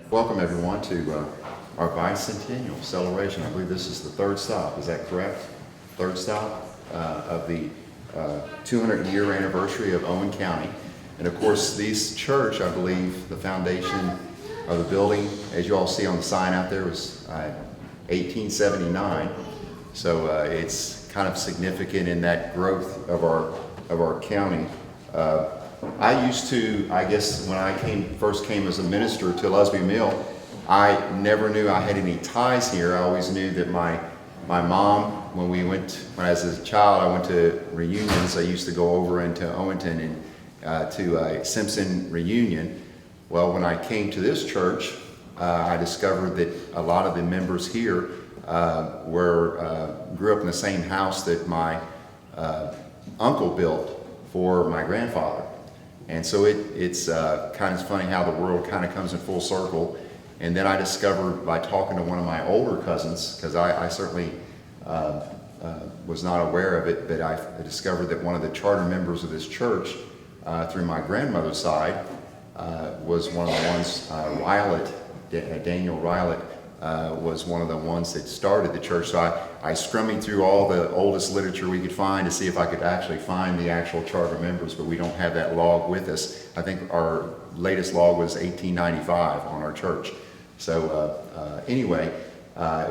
Welcome everyone to our Bicentennial celebration. I believe this is the third stop, is that correct? Third stop of the 200-year anniversary of Owen County. And of course, this church, I believe, the foundation of the building, as you all see on the sign out there, was 1879. So it's kind of significant in that growth of our county. I used to, I guess, when I first came as a minister to Lusby Mill, I never knew I had any ties here. I always knew that my mom, when I was a child, I went to reunions. I used to go over into Owenton and to a Simpson reunion. Well, when I came to this church, I discovered that a lot of the members here grew up in the same house that my uncle built for my grandfather. And so it's kind of funny how the world kind of comes in full circle. And then I discovered by talking to one of my older cousins, because I certainly was not aware of it, but I discovered that one of the charter members of this church through my grandmother's side was one of the ones, Daniel Rylett, was one of the ones that started the church. So I scrumming through all the oldest literature we could find to see if I could actually find the actual charter members, but we don't have that log with us. I think our latest log was 1895 on our church. So anyway,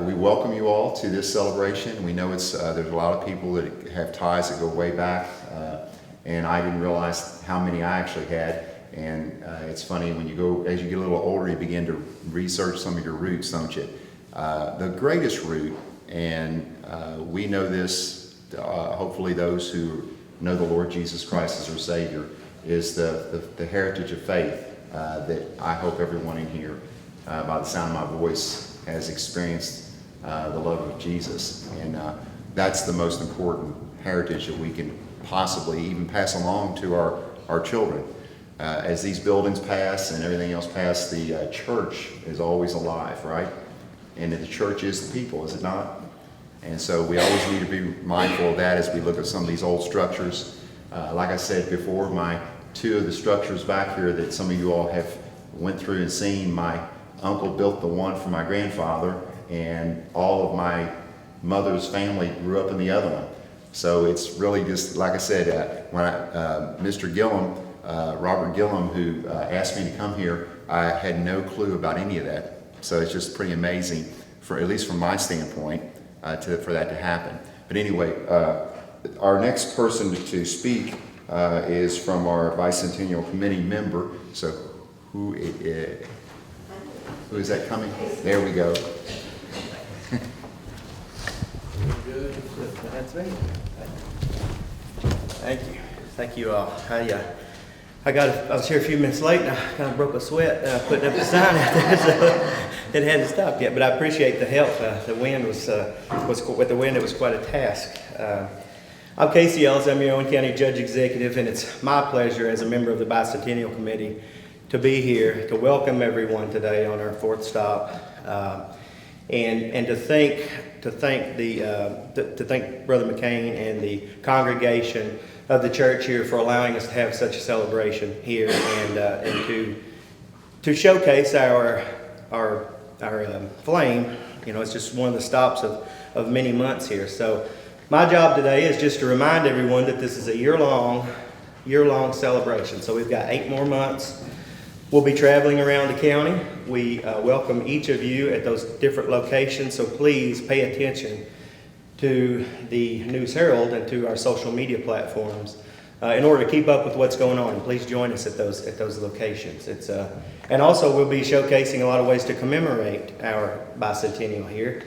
we welcome you all to this celebration. We know there's a lot of people that have ties that go way back, and I didn't realize how many I actually had. And it's funny, as you get a little older, you begin to research some of your roots, don't you? The greatest root, and we know this, hopefully those who know the Lord Jesus Christ as their Savior, is the heritage of faith that I hope everyone in here, by the sound of my voice, has experienced the love of Jesus. And that's the most important heritage that we can possibly even pass along to our children. As these buildings pass and everything else pass, the church is always alive, right? And the church is the people, is it not? And so we always need to be mindful of that as we look at some of these old structures. Like I said before, two of the structures back here that some of you all have went through and seen, my uncle built the one for my grandfather, and all of my mother's family grew up in the other one. So it's really just, like I said, when Mr. Gillum, Robert Gillum, who asked me to come here, I had no clue about any of that. So it's just pretty amazing, at least from my standpoint, for that to happen. But anyway, our next person to speak is from our Bicentennial Committee member. So who is that coming? There we go. That's me. Thank you. Thank you all. I was here a few minutes late and I kind of broke a sweat putting up the sign out there, so it hadn't stopped yet. But I appreciate the help. The wind was with the wind, it was quite a task. I'm Casey Ellis. I'm your Owen County Judge Executive, and it's my pleasure as a member of the Bicentennial Committee to be here to welcome everyone today on our fourth stop, and to thank Brother McCain and the congregation of the church here for allowing us to have such a celebration here, and to showcase our flame. You know, it's just one of the stops of many months here. So my job today is just to remind everyone that this is a year-long celebration. So we've got 8 more months. We'll be traveling around the county. We welcome each of you at those different locations, so please pay attention to the News Herald and to our social media platforms in order to keep up with what's going on. Please join us at those locations. And also we'll be showcasing a lot of ways to commemorate our bicentennial here.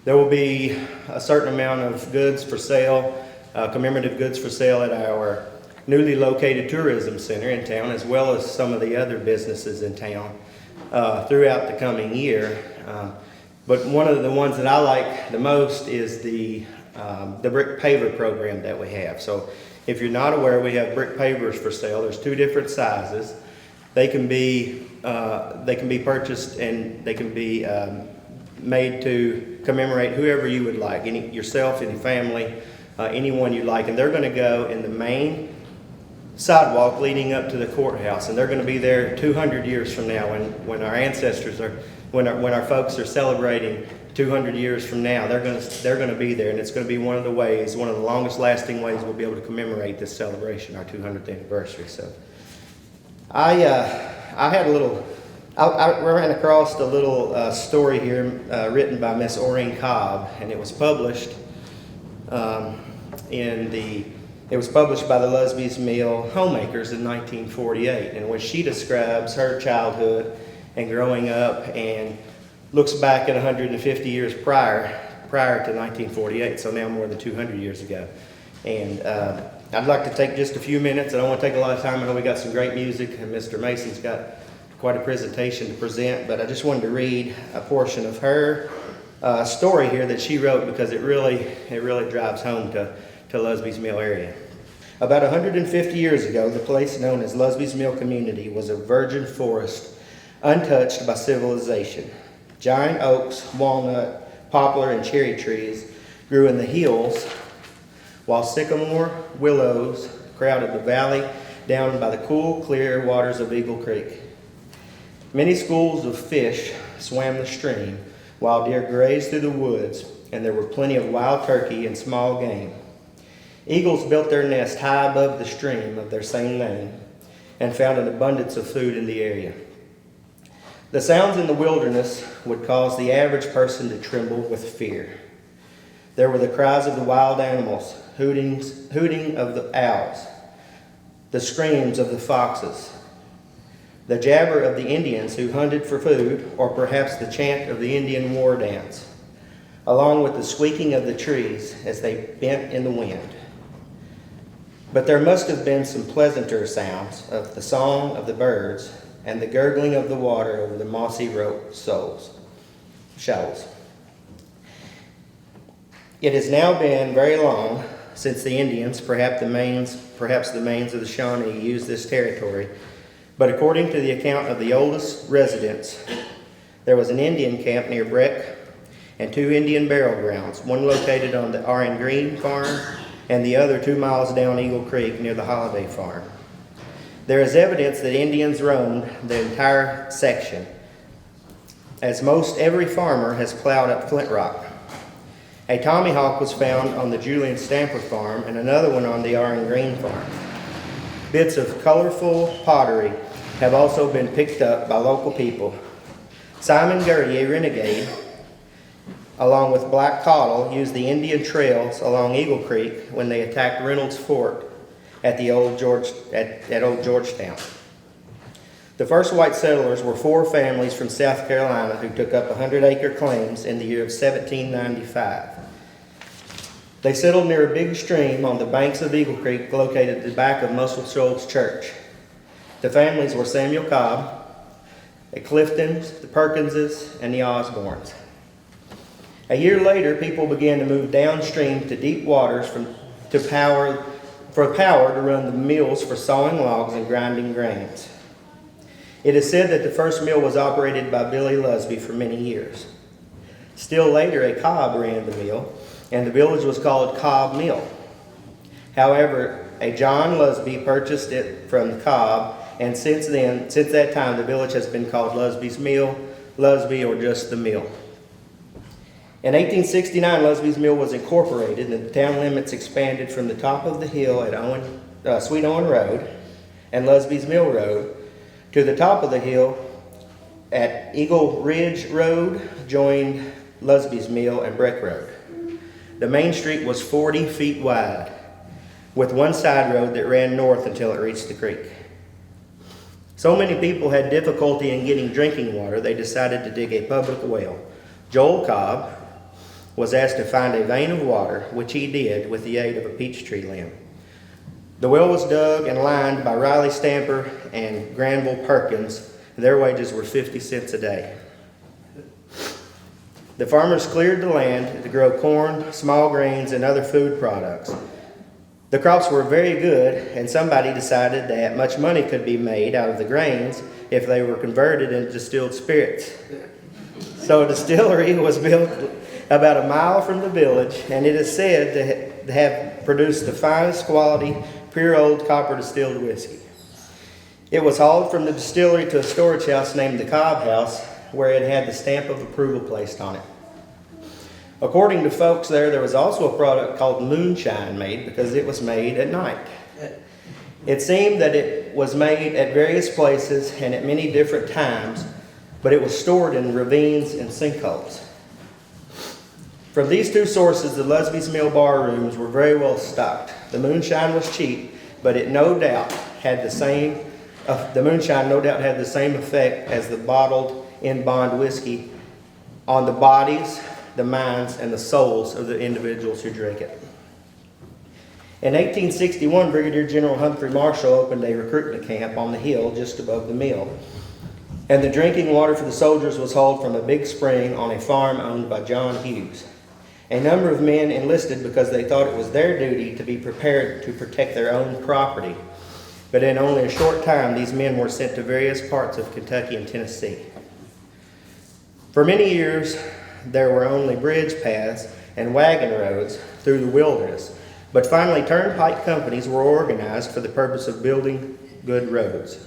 There will be a certain amount of goods for sale, commemorative goods for sale at our newly located tourism center in town, as well as some of the other businesses in town throughout the coming year. But one of the ones that I like the most is the brick paver program that we have. So if you're not aware, we have brick pavers for sale. There's 2 different sizes. They can be purchased, and they can be made to commemorate whoever you would like, yourself, any family, anyone you like. And they're going to go in the main sidewalk leading up to the courthouse, and they're going to be there 200 years from now when our ancestors are, when our folks are celebrating 200 years from now. They're going to be there, and it's going to be one of the ways, one of the longest lasting ways we'll be able to commemorate this celebration, our 200th anniversary. So I had a little, I ran across a little story here written by Miss Oreen Cobb, and it was published it was published by the Lusby's Mill Homemakers in 1948, in which she describes her childhood and growing up and looks back at 150 years prior to 1948, so now more than 200 years ago. And I'd like to take just a few minutes. I don't want to take a lot of time. I know we got some great music, and Mr. Mason's got quite a presentation to present, but I just wanted to read a portion of her story here that she wrote, because it really drives home to Lusby's Mill area. About 150 years ago, the place known as Lusby's Mill Community was a virgin forest untouched by civilization. Giant oaks, walnut, poplar, and cherry trees grew in the hills, while sycamore, willows crowded the valley down by the cool, clear waters of Eagle Creek. Many schools of fish swam the stream, while deer grazed through the woods, and there were plenty of wild turkey and small game. Eagles built their nest high above the stream of their same name and found an abundance of food in the area. The sounds in the wilderness would cause the average person to tremble with fear. There were the cries of the wild animals, hooting of the owls, the screams of the foxes, the jabber of the Indians who hunted for food, or perhaps the chant of the Indian war dance, along with the squeaking of the trees as they bent in the wind. But there must have been some pleasanter sounds of the song of the birds and the gurgling of the water over the mossy shoals. It has now been very long since the Indians, perhaps the Maines of the Shawnee, used this territory. But according to the account of the oldest residents, there was an Indian camp near Breck and 2 Indian burial grounds, one located on the R.N. Green farm and the other 2 miles down Eagle Creek near the Holiday farm. There is evidence that Indians roamed the entire section, as most every farmer has plowed up Flint Rock. A tomahawk was found on the Julian Stamper farm and another one on the R.N. Green farm. Bits of colorful pottery have also been picked up by local people. Simon Gertie, a renegade, along with Black Cottle, used the Indian trails along Eagle Creek when they attacked Reynolds Fort at Old Georgetown. The first white settlers were 4 families from South Carolina who took up 100-acre claims in the year of 1795. They settled near a big stream on the banks of Eagle Creek located at the back of Muscle Shoals Church. The families were Samuel Cobb, the Cliftons, the Perkinses, and the Osborns. A year later, people began to move downstream to deep waters for power to run the mills for sawing logs and grinding grains. It is said that the first mill was operated by Billy Lusby for many years. Still later, a Cobb ran the mill, and the village was called Cobb Mill. However, a John Lusby purchased it from Cobb, and since that time, the village has been called Lusby's Mill, Lusby, or just the mill. In 1869, Lusby's Mill was incorporated, and the town limits expanded from the top of the hill at Sweet Owen Road and Lusby's Mill Road to the top of the hill at Eagle Ridge Road, joined Lusby's Mill and Breck Road. The main street was 40 feet wide, with one side road that ran north until it reached the creek. So many people had difficulty in getting drinking water, they decided to dig a public well. Joel Cobb was asked to find a vein of water, which he did with the aid of a peach tree limb. The well was dug and lined by Riley Stamper and Granville Perkins. Their wages were 50 cents a day. The farmers cleared the land to grow corn, small grains, and other food products. The crops were very good, and somebody decided that much money could be made out of the grains if they were converted into distilled spirits. So a distillery was built about a mile from the village, and it is said to have produced the finest quality pure old copper distilled whiskey. It was hauled from the distillery to a storage house named the Cobb House, where it had the stamp of approval placed on it. According to folks there was also a product called moonshine made because it was made at night. It seemed that it was made at various places and at many different times, but it was stored in ravines and sinkholes. From these two sources, the Lusby's Mill bar rooms were very well stocked. The moonshine was cheap, but it no doubt had the same effect as the bottled in bond whiskey on the bodies, the minds, and the souls of the individuals who drank it. In 1861, Brigadier General Humphrey Marshall opened a recruitment camp on the hill just above the mill, and the drinking water for the soldiers was hauled from a big spring on a farm owned by John Hughes. A number of men enlisted because they thought it was their duty to be prepared to protect their own property, but in only a short time, these men were sent to various parts of Kentucky and Tennessee. For many years, there were only bridge paths and wagon roads through the wilderness, but finally turnpike companies were organized for the purpose of building good roads.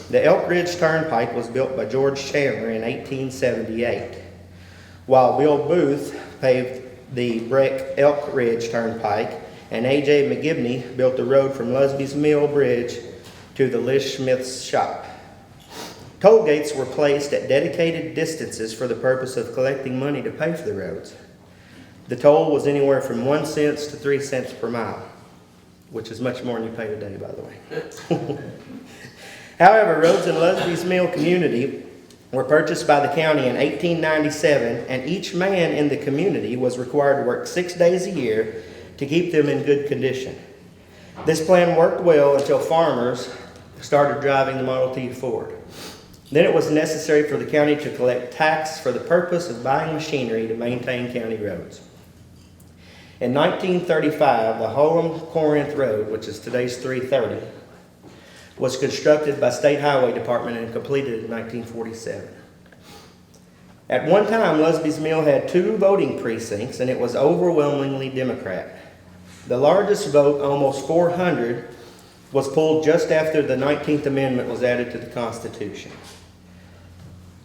The Elk Ridge Turnpike was built by George Chandler in 1878, while Bill Booth paved the brick Elk Ridge Turnpike, and A.J. McGibney built the road from Lusby's Mill Bridge to the Lish Smith's shop. Toll gates were placed at dedicated distances for the purpose of collecting money to pay for the roads. The toll was anywhere from 1 cent to 3 cents per mile, which is much more than you pay today, by the way. However, roads in Lusby's Mill community were purchased by the county in 1897, and each man in the community was required to work 6 days a year to keep them in good condition. This plan worked well until farmers started driving the Model T Ford. Then it was necessary for the county to collect tax for the purpose of buying machinery to maintain county roads. In 1935, the Holham-Corinth Road, which is today's 330, was constructed by State Highway Department and completed in 1947. At one time, Lusby's Mill had 2 voting precincts, and it was overwhelmingly Democrat. The largest vote, almost 400, was pulled just after the 19th Amendment was added to the Constitution.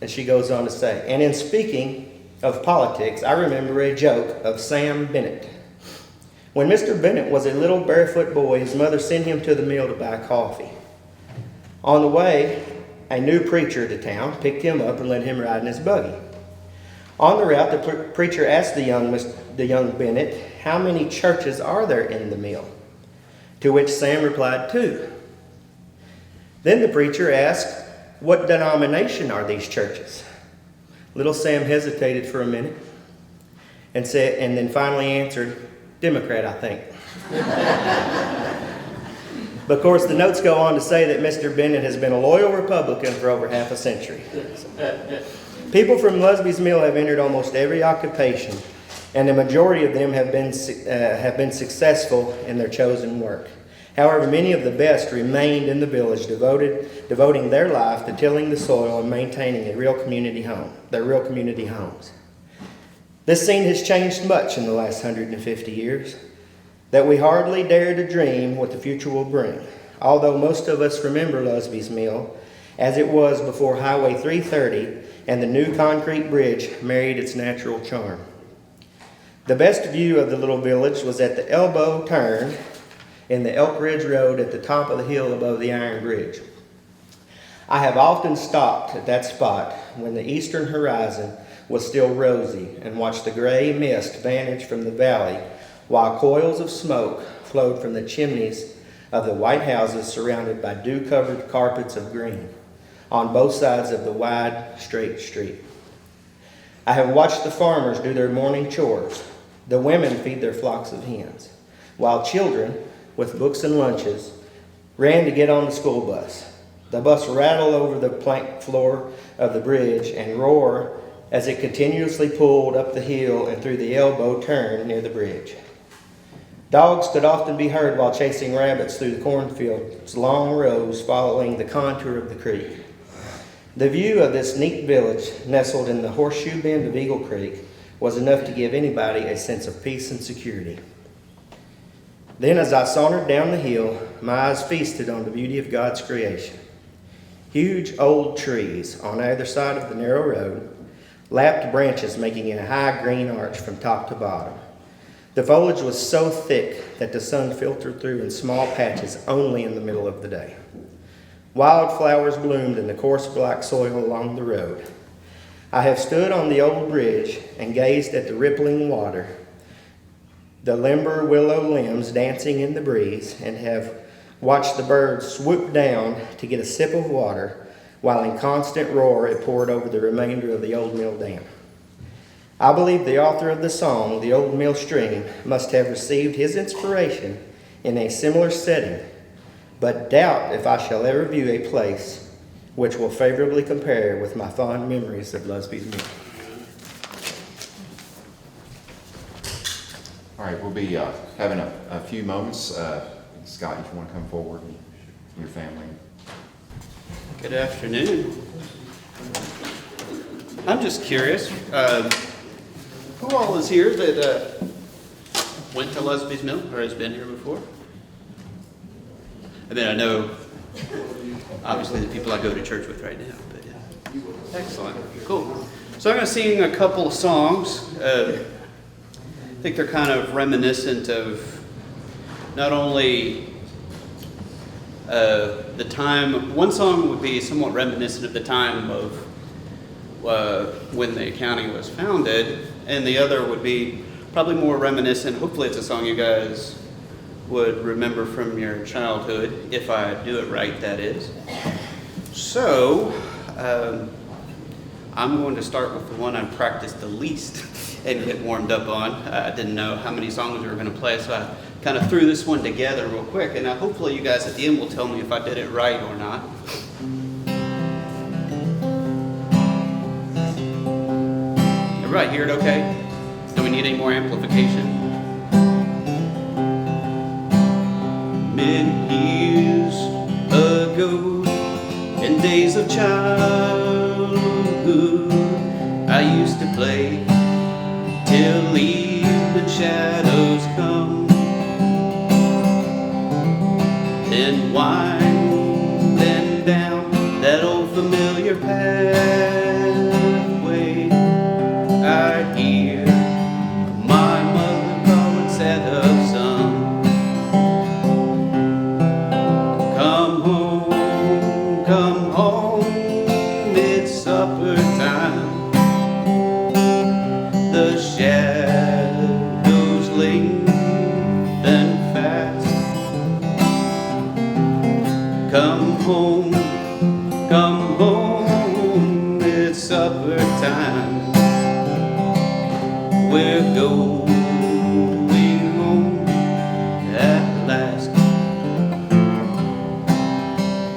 And she goes on to say, and in speaking of politics, I remember a joke of Sam Bennett. When Mr. Bennett was a little barefoot boy, his mother sent him to the mill to buy coffee. On the way, a new preacher to town picked him up and let him ride in his buggy. On the route, the preacher asked the young Bennett, how many churches are there in the mill? To which Sam replied, 2. Then the preacher asked, what denomination are these churches? Little Sam hesitated for a minute and then finally answered, Democrat, I think. But of course, the notes go on to say that Mr. Bennett has been a loyal Republican for over half a century. People from Lusby's Mill have entered almost every occupation, and the majority of them have been successful in their chosen work. However, many of the best remained in the village, devoting their life to tilling the soil and maintaining their real community homes. This scene has changed much in the last 150 years, that we hardly dare to dream what the future will bring. Although most of us remember Lusby's Mill as it was before Highway 330 and the new concrete bridge married its natural charm. The best view of the little village was at the elbow turn in the Elk Ridge Road at the top of the hill above the Iron Bridge. I have often stopped at that spot when the eastern horizon was still rosy and watched the gray mist vanish from the valley while coils of smoke flowed from the chimneys of the white houses surrounded by dew-covered carpets of green on both sides of the wide, straight street. I have watched the farmers do their morning chores. The women feed their flocks of hens, while children, with books and lunches, ran to get on the school bus. The bus rattled over the plank floor of the bridge and roared as it continuously pulled up the hill and through the elbow turn near the bridge. Dogs could often be heard while chasing rabbits through the cornfield's long rows following the contour of the creek. The view of this neat village, nestled in the horseshoe bend of Eagle Creek, was enough to give anybody a sense of peace and security. Then as I sauntered down the hill, my eyes feasted on the beauty of God's creation. Huge old trees on either side of the narrow road, lapped branches making a high green arch from top to bottom. The foliage was so thick that the sun filtered through in small patches only in the middle of the day. Wildflowers bloomed in the coarse black soil along the road. I have stood on the old bridge and gazed at the rippling water, the limber willow limbs dancing in the breeze, and have watched the birds swoop down to get a sip of water, while in constant roar it poured over the remainder of the old mill dam. I believe the author of the song, The Old Mill Stream, must have received his inspiration in a similar setting, but doubt if I shall ever view a place which will favorably compare with my fond memories of Lusby's Mill. All right, we'll be having a few moments. Scott, if you want to come forward, and your family. Good afternoon. I'm just curious, who all is here that went to Lusby's Mill or has been here before? I mean, I know, obviously, the people I go to church with right now, but yeah. Excellent, cool. So I'm going to sing a couple of songs. I think they're kind of reminiscent of not only the time, one song would be somewhat reminiscent of the time of when the county was founded, and the other would be probably more reminiscent. Hopefully it's a song you guys would remember from your childhood, if I do it right, that is. So, I'm going to start with the one I practiced the least and get warmed up on. I didn't know how many songs we were going to play, so I kind of threw this one together real quick, and hopefully you guys at the end will tell me if I did it right or not. Everybody hear it okay? Do we need any more amplification? Many years ago, in days of childhood, I used to play till evening shadows come, then winding down that old familiar pathway, I'd hear my mother calling, "Set up, son. Come home, it's supper time." The shadows lengthen fast. Come home, it's supper time. We're going home at last.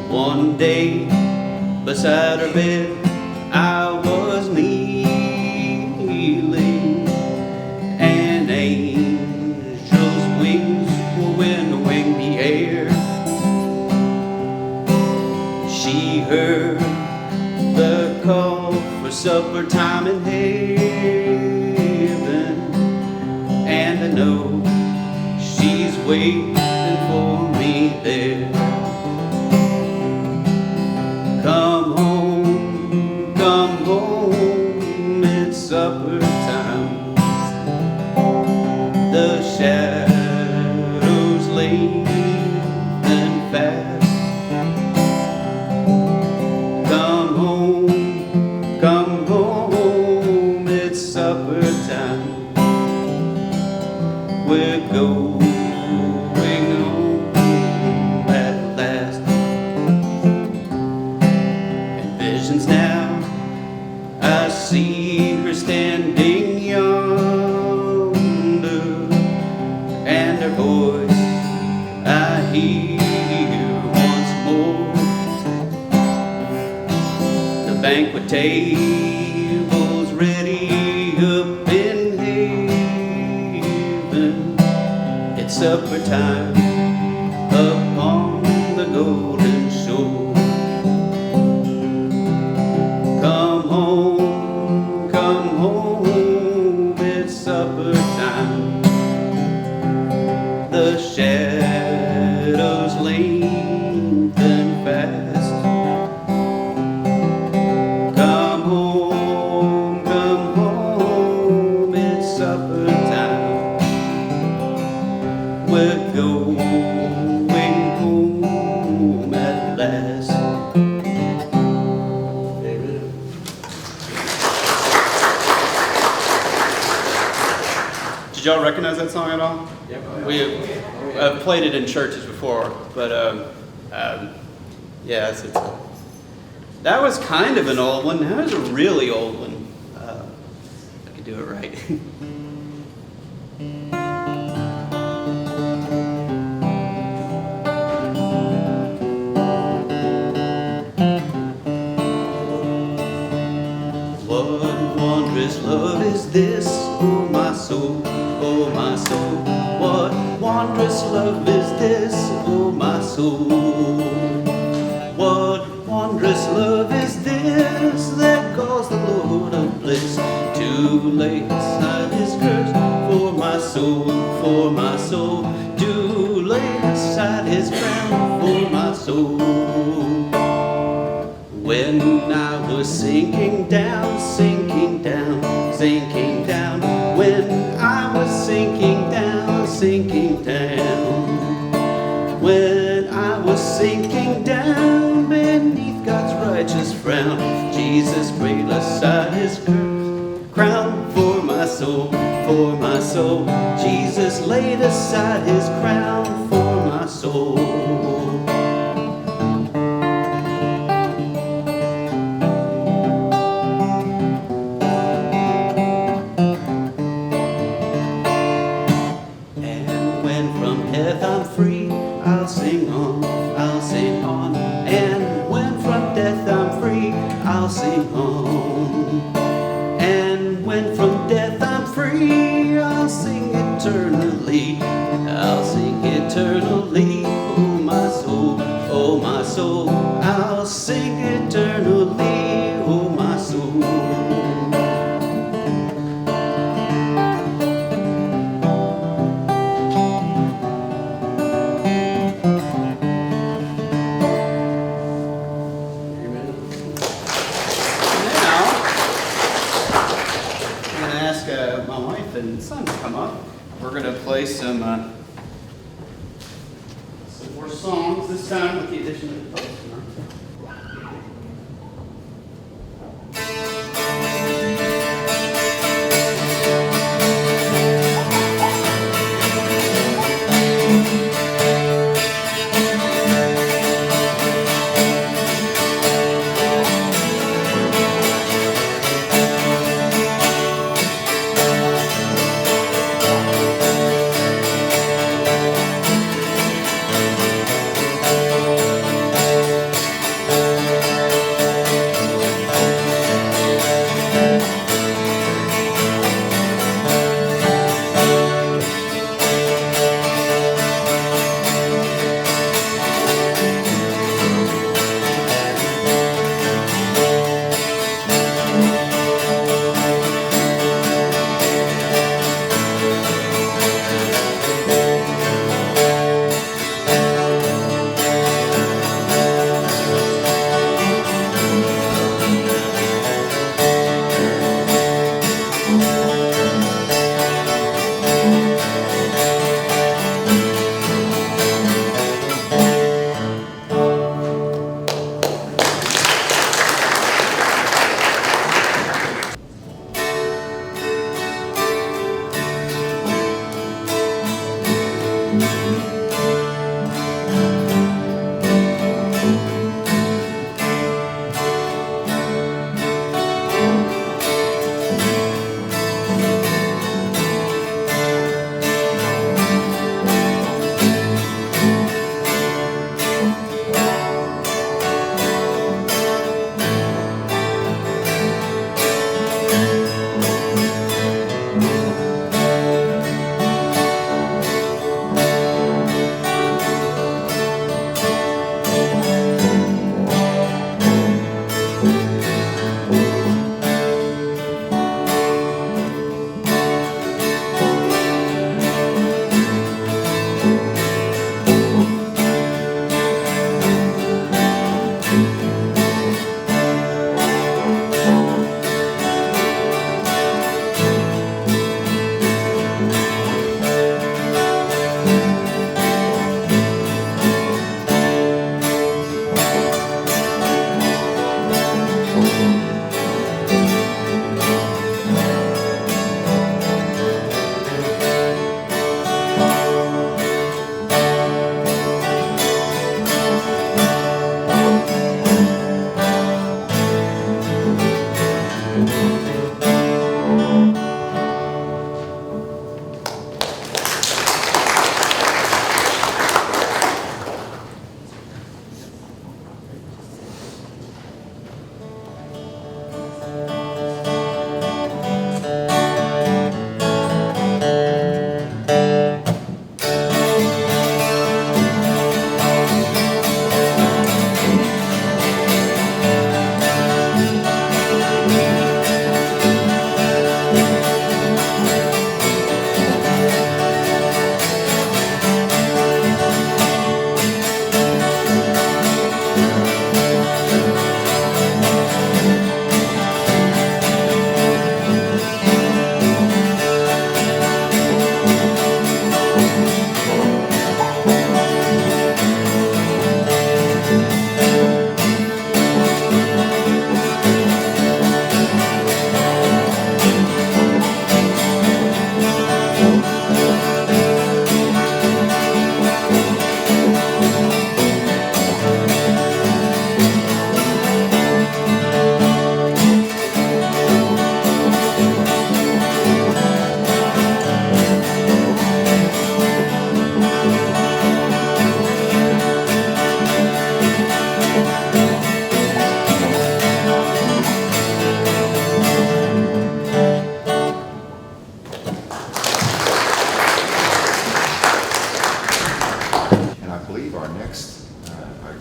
One day, beside her bed, I was kneeling, and angels' wings were winnowing the air. She heard the call for supper time in heaven, and I know she's waiting for me there. Come home, it's supper time. The shadows lengthen fast. Come home, it's supper time. We're going home at last. In visions now, I see her standing yonder, and her voice I hear once more. The banquet table's ready up in heaven. It's supper time upon the golden shore. Come home, it's supper time. The shadows Did y'all recognize that song at all? Yep. We have played it in churches before, but yeah, that was kind of an old one. That was a really old one. I could do it right. What wondrous love is this, oh my soul, oh my soul. What wondrous love is this, oh my soul. What wondrous love is this that caused the Lord of bliss to lay aside his curse for my soul, for my soul. To lay aside his crown for my soul. When I was sinking down, sinking down, sinking down. When I was sinking down, sinking down. When I was sinking down beneath God's righteous frown, Jesus laid aside his crown for my soul, for my soul. Jesus laid aside his crown for my soul. I'll sing on, I'll sing on. And when from death I'm free, I'll sing on. And when from death I'm free, I'll sing eternally. I'll sing eternally. Oh my soul, oh my soul. I'll sing eternally. Oh my soul. My wife and son to come up. We're going to play some more songs, this time with the addition of the postman.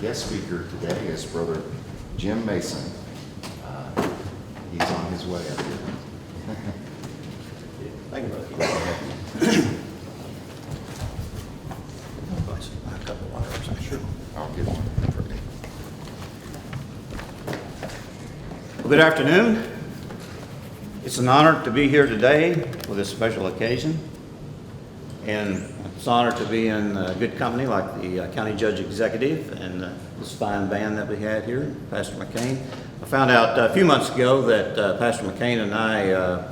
guest speaker today is Brother Jim Mason. He's on his way up here. Thank you, brother. A couple of waters, I'm sure. I'll get one for me. Well, good afternoon. It's an honor to be here today for this special occasion. And it's an honor to be in good company like the County Judge Executive and this fine band that we had here, Pastor McCain. I found out a few months ago that Pastor McCain and I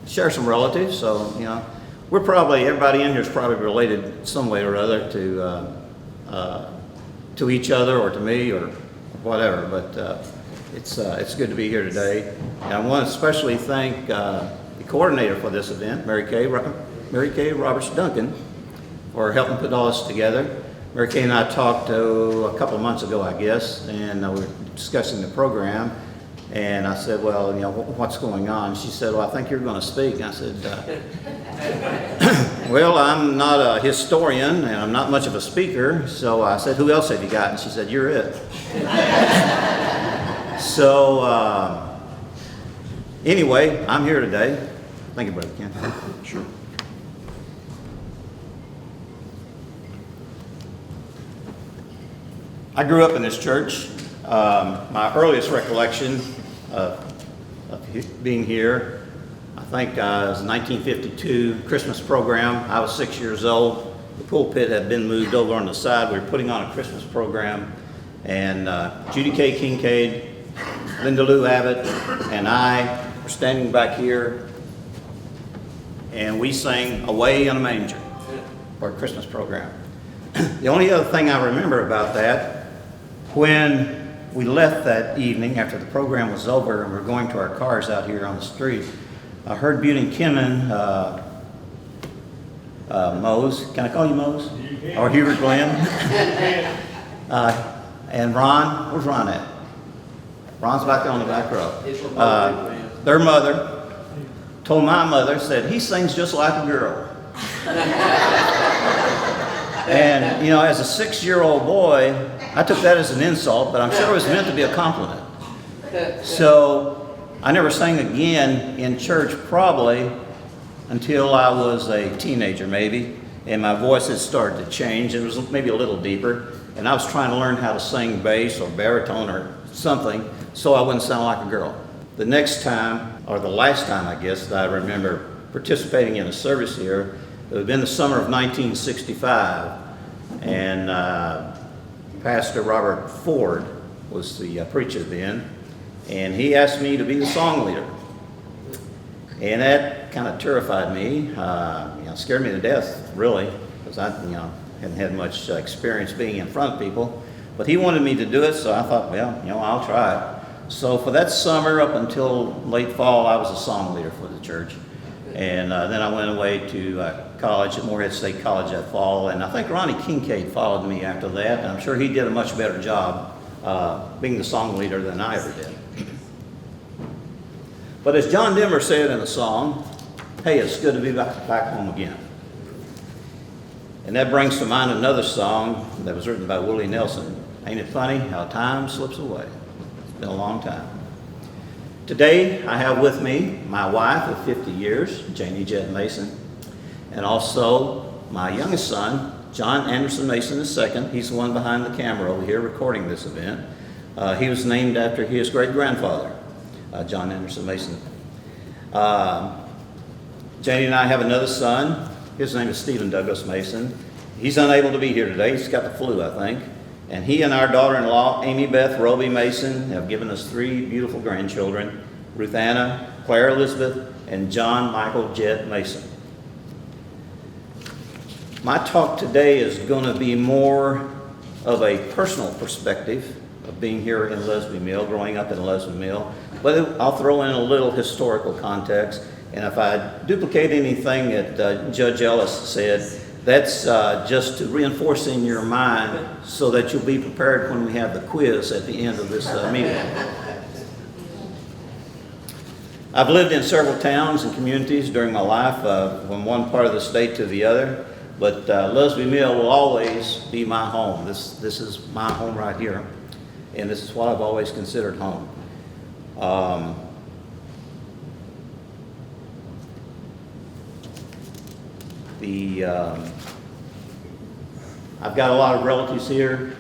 share some relatives, so, you know, we're probably, everybody in here is probably related some way or other to each other or to me or whatever, but it's good to be here today. And I want to especially thank the coordinator for this event, Mary Kay Roberts Duncan, for helping put all this together. Mary Kay and I talked a couple of months ago, I guess, and we were discussing the program. And I said, well, you know, what's going on? She said, well, I think you're going to speak. And I said, well, I'm not a historian and I'm not much of a speaker. So I said, who else have you got? And she said, you're it. So anyway, I'm here today. Thank you, Brother Ken. Sure. I grew up in this church. My earliest recollection of being here, I think it was 1952 Christmas program. I was 6 years old. The pulpit had been moved over on the side. We were putting on a Christmas program, and Judy K. Kincaid, Linda Lou Abbott, and I were standing back here, and we sang Away in a Manger for a Christmas program. The only other thing I remember about that, when we left that evening after the program was over and we were going to our cars out here on the street, I heard Buchanan Mose, can I call you Mose? Or Hubert Glenn? And Ron, where's Ron at? Ron's back there on the back row. Their mother told my mother, said, he sings just like a girl. And, you know, as a 6-year-old boy, I took that as an insult, but I'm sure it was meant to be a compliment. So I never sang again in church probably until I was a teenager maybe, and my voice had started to change. It was maybe a little deeper, and I was trying to learn how to sing bass or baritone or something so I wouldn't sound like a girl. The next time, or the last time I guess, that I remember participating in a service here, it had been the summer of 1965, and Pastor Robert Ford was the preacher then, and he asked me to be the song leader. And that kind of terrified me, you know, scared me to death, really, because I, you know, hadn't had much experience being in front of people. But he wanted me to do it, so I thought, well, you know, I'll try it. So for that summer up until late fall, I was a song leader for the church. And then I went away to college at Morehead State College that fall. And I think Ronnie Kincaid followed me after that. And I'm sure he did a much better job being the song leader than I ever did. But as John Denver said in a song, hey, it's good to be back home again. And that brings to mind another song that was written by Willie Nelson. Ain't it funny how time slips away? It's been a long time. Today, I have with me my wife of 50 years, Janie Jett Mason, and also my youngest son, John Anderson Mason II. He's the one behind the camera over here recording this event. He was named after his great-grandfather, John Anderson Mason. Janie and I have another son. His name is Stephen Douglas Mason. He's unable to be here today. He's got the flu, I think. And he and our daughter-in-law, Amy Beth Roby Mason, have given us 3 beautiful grandchildren, Ruth Anna, Claire Elizabeth, and John Michael Jett Mason. My talk today is going to be more of a personal perspective of being here in Lusby Mill, growing up in Lusby Mill, but I'll throw in a little historical context. And if I duplicate anything that Judge Ellis said, that's just to reinforce in your mind so that you'll be prepared when we have the quiz at the end of this meeting. I've lived in several towns and communities during my life, from one part of the state to the other, but Lusby Mill will always be my home. This is my home right here, and this is what I've always considered home. I've got a lot of relatives here.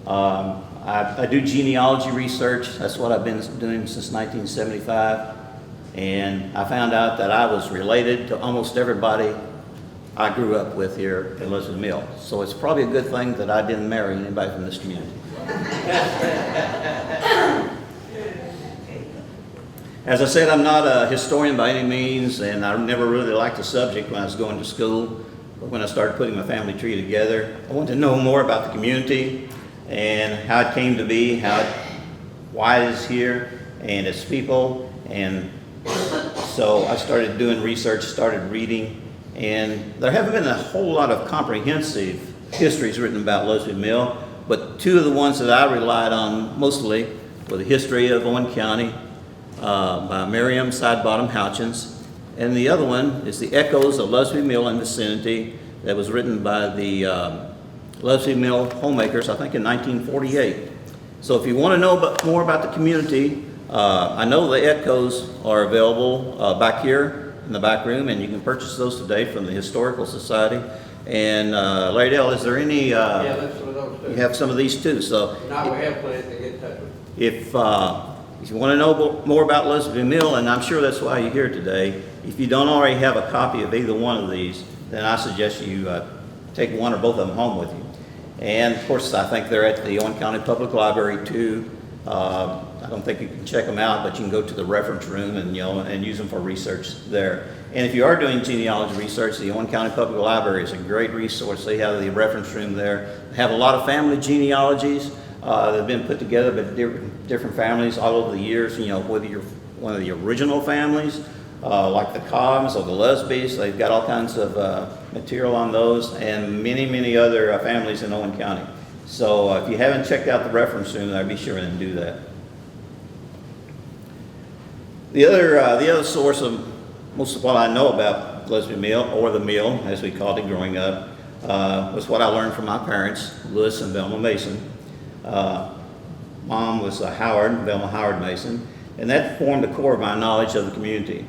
I do genealogy research. That's what I've been doing since 1975. And I found out that I was related to almost everybody I grew up with here in Lusby Mill. So it's probably a good thing that I didn't marry anybody from this community. As I said, I'm not a historian by any means, and I never really liked the subject when I was going to school. But when I started putting my family tree together, I wanted to know more about the community and how it came to be, why it is here, and its people. And so I started doing research, started reading, and there haven't been a whole lot of comprehensive histories written about Lusby Mill, but 2 of the ones that I relied on mostly were the history of Owen County, by Miriam Sidebottom Houchins, and the other one is the Echoes of Lusby Mill and Vicinity that was written by the Lusby Mill homemakers, I think in 1948. So if you want to know more about the community, I know the Echoes are available back here in the back room, and you can purchase those today from the Historical Society. And Larry Dale, is there any, Yeah, that's some of those too. you have some of these too, so Now we have plenty to get in touch with. if you want to know more about Lusby Mill, and I'm sure that's why you're here today, if you don't already have a copy of either one of these, then I suggest you take one or both of them home with you. And of course, I think they're at the Owen County Public Library too. I don't think you can check them out, but you can go to the reference room and and use them for research there. And if you are doing genealogy research, the Owen County Public Library is a great resource. They have the reference room there. They have a lot of family genealogies that have been put together by different families all over the years. Whether you're one of the original families, like the Cobbs or the Lusbys, they've got all kinds of material on those, and many other families in Owen County. So if you haven't checked out the reference room, I'd be sure and do that. The other source of most of what I know about Lusby Mill, or the Mill as we called it growing up, was what I learned from my parents, Louis and Velma Mason. Mom was Velma Howard Mason, and that formed the core of my knowledge of the community.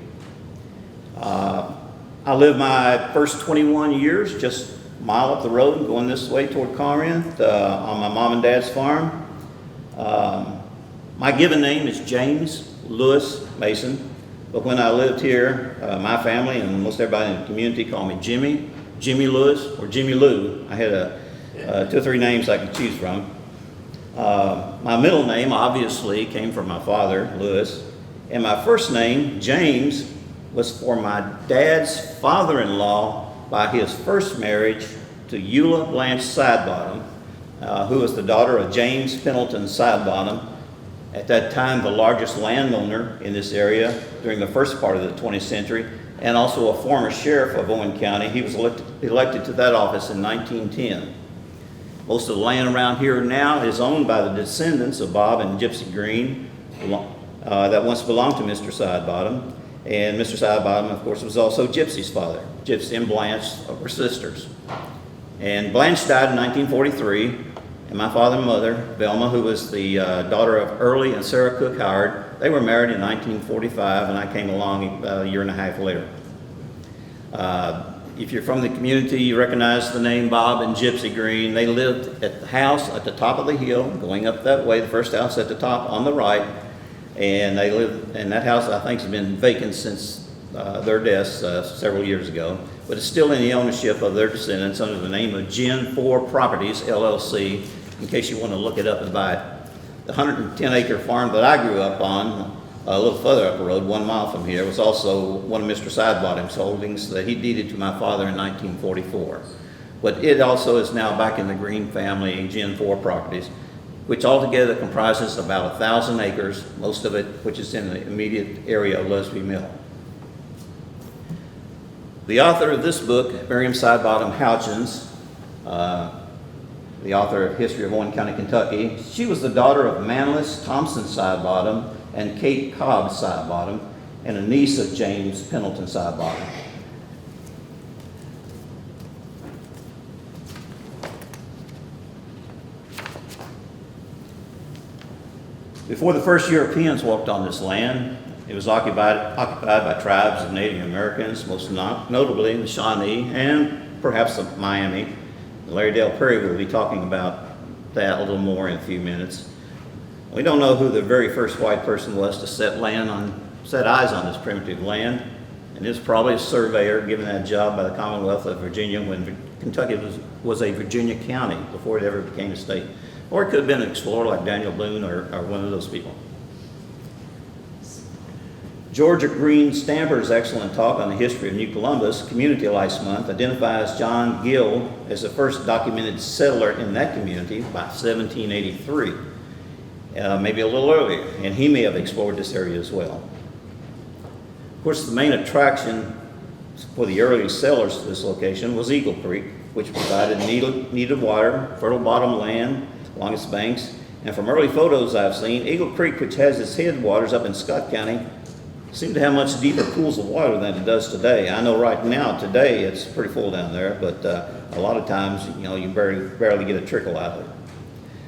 I lived my first 21 years just a mile up the road going this way toward Corinth on my mom and dad's farm. My given name is James Louis Mason, but when I lived here, my family and most everybody in the community called me Jimmy Louis, or Jimmy Lou. I had 2 or 3 names I could choose from. My middle name obviously came from my father, Louis, and my first name, James, was for my dad's father-in-law by his first marriage to Eula Blanche Sidebottom, who was the daughter of James Pendleton Sidebottom, At that time, the largest landowner in this area during the first part of the 20th century, and also a former sheriff of Owen County. He was elected to that office in 1910. Most of the land around here now is owned by the descendants of Bob and Gypsy Green that once belonged to Mr. Sidebottom. And Mr. Sidebottom, of course, was also Gypsy's father. Gypsy and Blanche were sisters. And Blanche died in 1943, and my father and mother, Velma, who was the daughter of Early and Sarah Cook Howard, they were married in 1945, and I came along about a year and a half later. If you're from the community, you recognize the name Bob and Gypsy Green. They lived at the house at the top of the hill, going up that way, the first house at the top on the right. And they lived, and that house I think has been vacant since their deaths several years ago. But it's still in the ownership of their descendants under the name of Gen 4 Properties, LLC, in case you want to look it up and buy it. The 110-acre farm that I grew up on, a little further up the road, 1 mile from here, was also one of Mr. Sidebottom's holdings that he deeded to my father in 1944. But it also is now back in the Green family, Gen 4 Properties, which altogether comprises about 1,000 acres, most of it which is in the immediate area of Lusby Mill. The author of this book, Miriam Sidebottom Houchins, the author of History of Owen County, Kentucky, she was the daughter of Manlius Thompson Sidebottom and Kate Cobb Sidebottom, and a niece of James Pendleton Sidebottom. Before the first Europeans walked on this land, it was occupied by tribes of Native Americans, most notably the Shawnee and perhaps the Miami. Larry Dale Perry will be talking about that a little more in a few minutes. We don't know who the very first white person was to set eyes on this primitive land, and it was probably a surveyor given that job by the Commonwealth of Virginia when Kentucky was a Virginia county before it ever became a state. Or it could have been an explorer like Daniel Boone or one of those people. Georgia Green Stamper's excellent talk on the history of New Columbus Community Last Month identifies John Gill as the first documented settler in that community by 1783, maybe a little earlier, and he may have explored this area as well. Of course, the main attraction for the early settlers to this location was Eagle Creek, which provided needed water, fertile bottom land along its banks, and from early photos I've seen, Eagle Creek, which has its headwaters up in Scott County, seem to have much deeper pools of water than it does today. I know right now, today, it's pretty full down there, but a lot of times, you barely get a trickle out of it.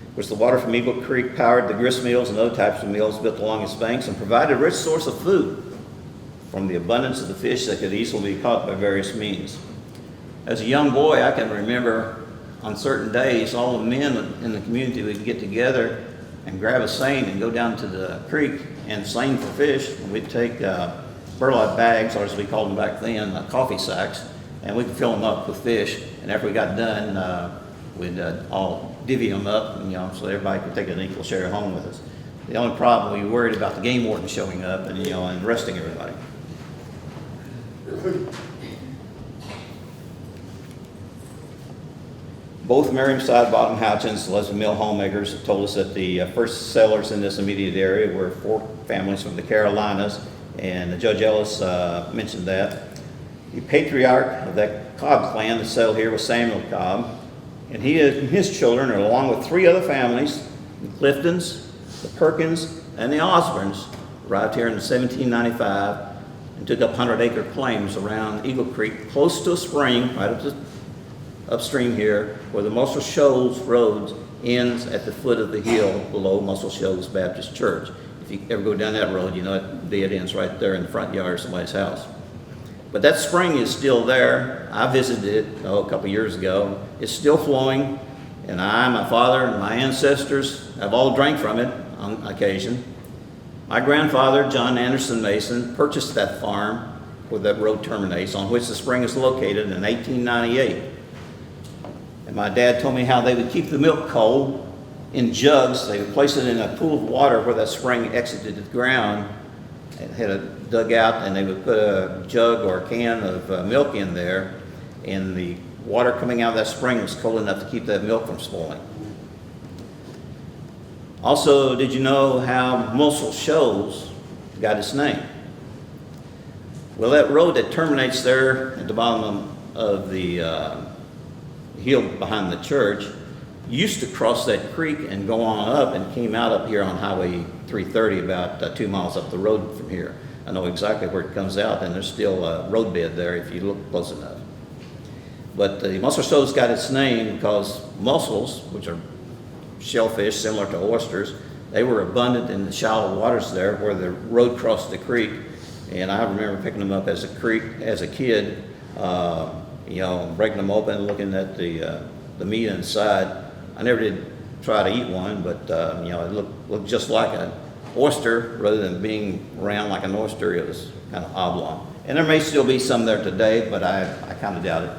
Of course, the water from Eagle Creek powered the grist mills and other types of mills built along its banks and provided a rich source of food from the abundance of the fish that could easily be caught by various means. As a young boy, I can remember on certain days, all the men in the community would get together and grab a seine and go down to the creek and seine for fish. And we'd take burlap bags, or as we called them back then, coffee sacks, and we'd fill them up with fish. And after we got done, we'd all divvy them up, so everybody could take an equal share home with us. The only problem, we worried about the game warden showing up and and arresting everybody. Both Miriam Sidebottom Houchins and Lusby Mill homemakers told us that the first settlers in this immediate area were 4 families from the Carolinas, and Judge Ellis mentioned that. The patriarch of that Cobb clan that settled here was Samuel Cobb, and he and his children, along with 3 other families, the Cliftons, the Perkins, and the Osborns, arrived here in 1795 and took up 100-acre claims around Eagle Creek, close to a spring, right upstream here, where the Muscle Shoals Road ends at the foot of the hill below Muscle Shoals Baptist Church. If you ever go down that road, it dead ends right there in the front yard of somebody's house. But that spring is still there. I visited it a couple years ago. It's still flowing, and I, my father, and my ancestors have all drank from it on occasion. My grandfather, John Anderson Mason, purchased that farm where that road terminates, on which the spring is located, in 1898. And my dad told me how they would keep the milk cold in jugs. They would place it in a pool of water where that spring exited the ground. It had a dugout, and they would put a jug or a can of milk in there, and the water coming out of that spring was cold enough to keep that milk from spoiling. Also, did you know how Muscle Shoals got its name? Well, that road that terminates there at the bottom of the hill behind the church used to cross that creek and go on up and came out up here on Highway 330 about 2 miles up the road from here. I know exactly where it comes out, and there's still a road bed there if you look close enough. But the Muscle Shoals got its name because mussels, which are shellfish similar to oysters, they were abundant in the shallow waters there where the road crossed the creek. And I remember picking them up as a kid, breaking them open, looking at the meat inside. I never did try to eat one, but it looked just like an oyster rather than being round like an oyster. It was kind of oblong. And there may still be some there today, but I kind of doubt it.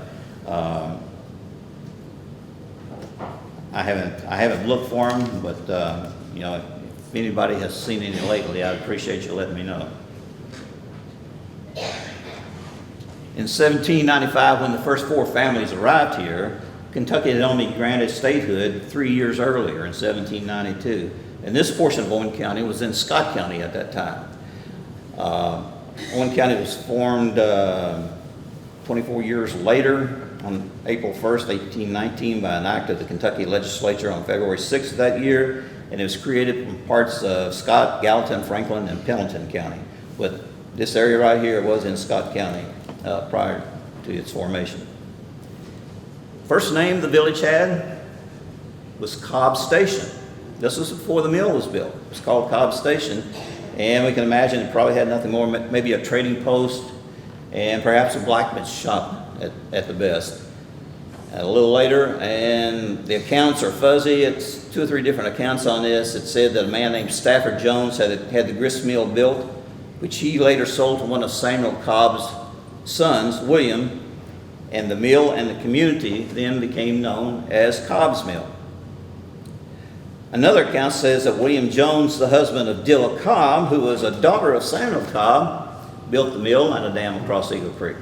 I haven't looked for them, but if anybody has seen any lately, I'd appreciate you letting me know. In 1795, when the first 4 families arrived here, Kentucky had only granted statehood 3 years earlier in 1792. And this portion of Owen County was in Scott County at that time. Owen County was formed 24 years later on April 1st, 1819 by an act of the Kentucky legislature on February 6th of that year. And it was created from parts of Scott, Gallatin, Franklin, and Pendleton County. But this area right here was in Scott County prior to its formation. First name the village had was Cobb Station. This was before the mill was built. It was called Cobb Station, and we can imagine it probably had nothing more, maybe a trading post and perhaps a blacksmith shop at the best. A little later, and the accounts are fuzzy. It's 2 or 3 different accounts on this. It said that a man named Stafford Jones had the grist mill built, which he later sold to one of Samuel Cobb's sons, William, and the mill and the community then became known as Cobb's Mill. Another account says that William Jones, the husband of Dilla Cobb, who was a daughter of Samuel Cobb, built the mill and a dam across Eagle Creek.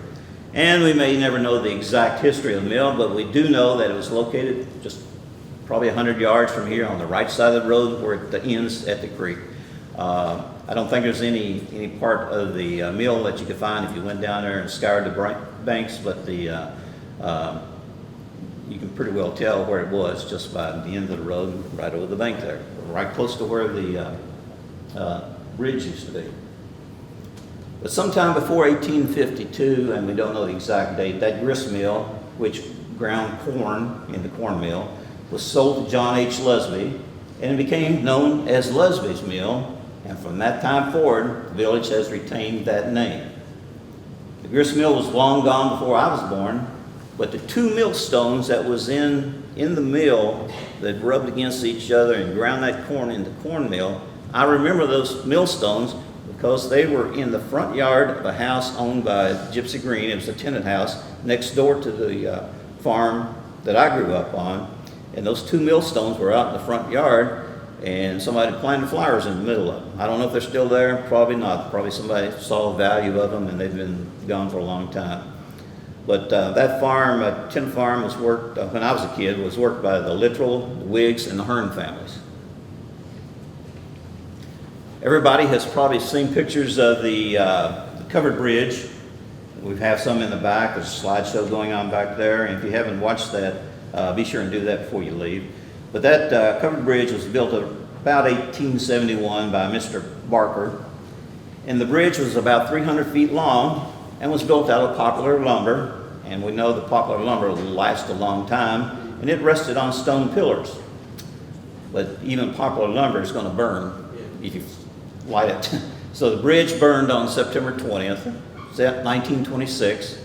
And we may never know the exact history of the mill, but we do know that it was located just probably 100 yards from here on the right side of the road where it ends at the creek. I don't think there's any part of the mill that you could find if you went down there and scoured the banks, but you can pretty well tell where it was just by the end of the road, right over the bank there, right close to where the bridge used to be. But sometime before 1852, and we don't know the exact date, that grist mill, which ground corn in the corn mill, was sold to John H. Lusby, and it became known as Lusby's Mill. And from that time forward, the village has retained that name. The grist mill was long gone before I was born, but the 2 millstones that was in the mill that rubbed against each other and ground that corn in the corn mill, I remember those millstones because they were in the front yard of a house owned by Gypsy Green. It was a tenant house next door to the farm that I grew up on. And those 2 millstones were out in the front yard, and somebody planted flowers in the middle of them. I don't know if they're still there, probably not. Probably somebody saw the value of them and they've been gone for a long time. But that farm, tin farm, was worked, when I was a kid, was worked by the Littrell, the Wiggs, and the Hearn families. Everybody has probably seen pictures of the covered bridge. We have some in the back. There's a slideshow going on back there. And if you haven't watched that, be sure and do that before you leave. But that covered bridge was built about 1871 by Mr. Barker. And the bridge was about 300 feet long and was built out of poplar lumber. And we know the poplar lumber will last a long time. And it rested on stone pillars. But even poplar lumber is going to burn if you light it. So the bridge burned on September 20th, 1926,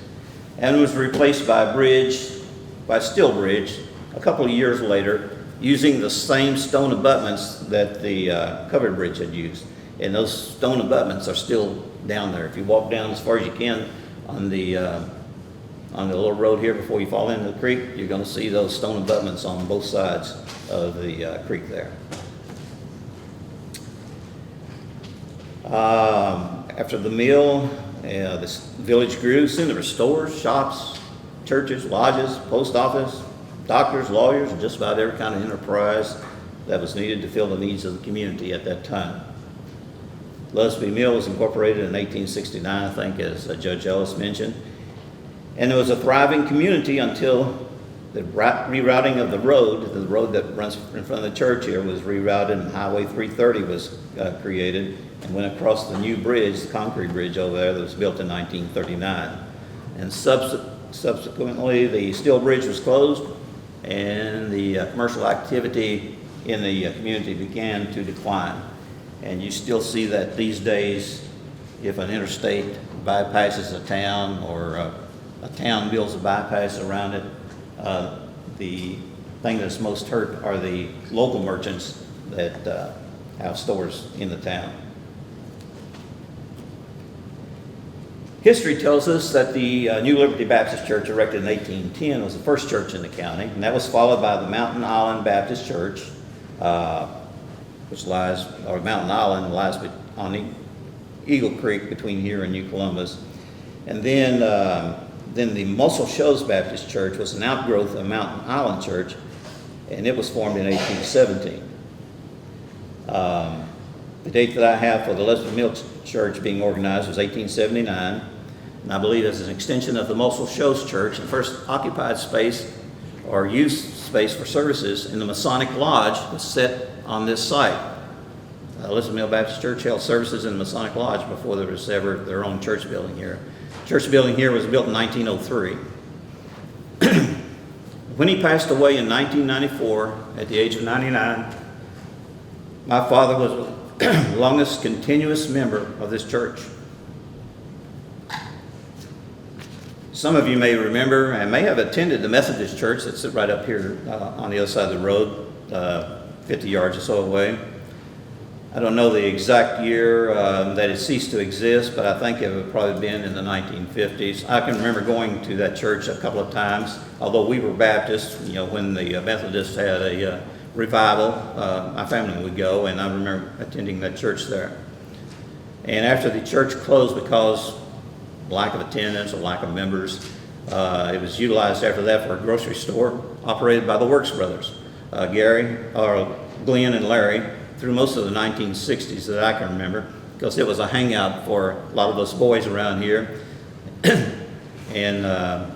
and was replaced by a steel bridge a couple of years later, using the same stone abutments that the covered bridge had used. And those stone abutments are still down there. If you walk down as far as you can on the little road here before you fall into the creek, you're going to see those stone abutments on both sides of the creek there. After the mill, this village grew. Soon there were stores, shops, churches, lodges, post office, doctors, lawyers, and just about every kind of enterprise that was needed to fill the needs of the community at that time. Lusby Mill was incorporated in 1869, I think, as Judge Ellis mentioned. And it was a thriving community until the rerouting of the road that runs in front of the church here was rerouted, and Highway 330 was created and went across the new bridge, the concrete bridge over there that was built in 1939. And subsequently, the steel bridge was closed, and the commercial activity in the community began to decline. And you still see that these days, if an interstate bypasses a town or a town builds a bypass around it, the thing that's most hurt are the local merchants that have stores in the town. History tells us that the New Liberty Baptist Church, erected in 1810, was the first church in the county, and that was followed by the Mountain Island Baptist Church, Mountain Island lies on the Eagle Creek between here and New Columbus. And then the Muscle Shoals Baptist Church was an outgrowth of Mountain Island Church, and it was formed in 1817. The date that I have for the Lusby Mill Church being organized was 1879, and I believe it's an extension of the Muscle Shoals Church, the first occupied space or used space for services in the Masonic Lodge was set on this site. Lusby Mill Baptist Church held services in the Masonic Lodge before there was ever their own church building here. Church building here was built in 1903. When he passed away in 1994 at the age of 99, my father was the longest continuous member of this church. Some of you may remember and may have attended the Methodist church that's right up here on the other side of the road, 50 yards or so away. I don't know the exact year that it ceased to exist, but I think it would probably been in the 1950s. I can remember going to that church a couple of times, although we were Baptists. When the Methodists had a revival, my family would go, and I remember attending that church there. And after the church closed because lack of attendance or lack of members, it was utilized after that for a grocery store operated by the Works brothers, Glenn and Larry, through most of the 1960s that I can remember, because it was a hangout for a lot of us boys around here. And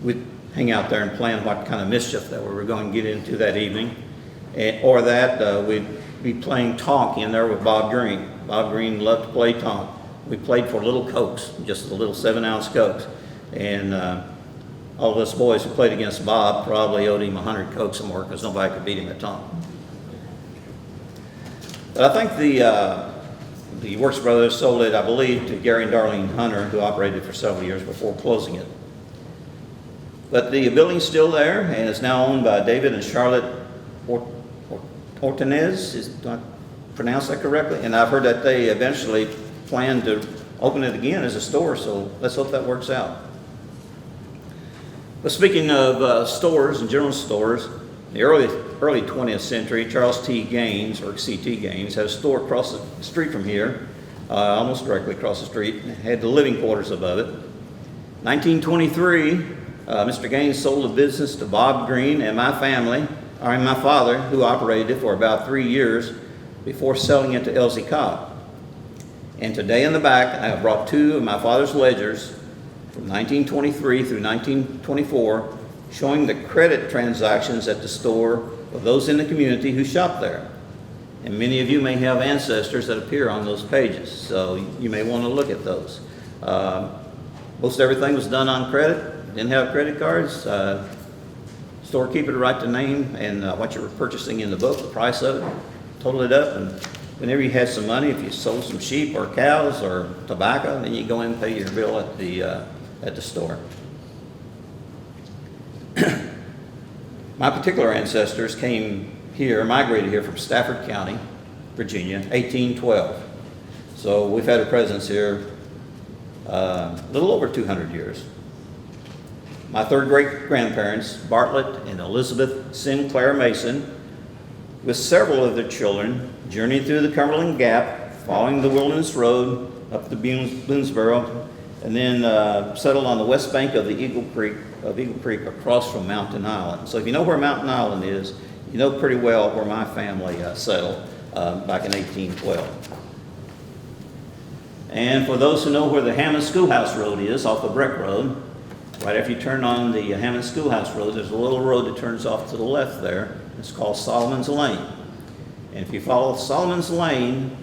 we'd hang out there and plan what kind of mischief that we were going to get into that evening. We'd be playing tonk in there with Bob Green. Bob Green loved to play tonk. We played for little Cokes, just the little 7-ounce Cokes. And all of us boys who played against Bob probably owed him 100 Cokes or more because nobody could beat him at tonk. But I think the Works brothers sold it, I believe, to Gary and Darlene Hunter, who operated it for several years before closing it. But the building's still there and is now owned by David and Charlotte Ortinez. Do I pronounce that correctly? And I've heard that they eventually plan to open it again as a store, so let's hope that works out. But speaking of stores and general stores, in the early 20th century, Charles T. Gaines, or C.T. Gaines, had a store across the street from here, almost directly across the street, and had the living quarters above it. 1923, Mr. Gaines sold the business to Bob Green and my father, who operated it for about 3 years before selling it to Elsie Cobb. And today in the back, I have brought 2 of my father's ledgers from 1923 through 1924, showing the credit transactions at the store of those in the community who shop there. And many of you may have ancestors that appear on those pages, so you may want to look at those. Most everything was done on credit. Didn't have credit cards. Storekeeper to write the name and what you were purchasing in the book, the price of it, total it up, and whenever you had some money, if you sold some sheep or cows or tobacco, then you go in and pay your bill at the store. My particular ancestors migrated here from Stafford County, Virginia, 1812. So we've had a presence here a little over 200 years. My third great-grandparents, Bartlett and Elizabeth Sinclair Mason, with several of their children, journeyed through the Cumberland Gap, following the Wilderness Road up to Boonesboro, and then settled on the west bank of the Eagle Creek across from Mountain Island. So if you know where Mountain Island is, you know pretty well where my family settled back in 1812. And for those who know where the Hammond Schoolhouse Road is, off the Breck Road, right after you turn on the Hammond Schoolhouse Road, there's a little road that turns off to the left there. It's called Solomon's Lane. And if you follow Solomon's Lane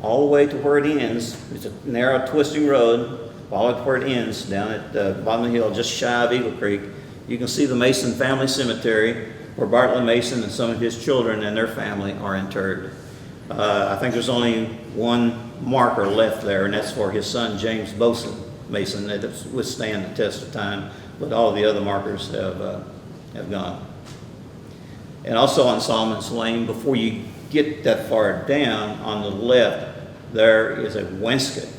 all the way to where it ends, it's a narrow twisting road, follow it to where it ends, down at the bottom of the hill, just shy of Eagle Creek, you can see the Mason Family Cemetery, where Bartlett Mason and some of his children and their family are interred. I think there's only one marker left there, and that's for his son James Mason that has withstand the test of time, but all the other markers have gone. And also on Solomon's Lane, before you get that far down, on the left, there is a Wenscott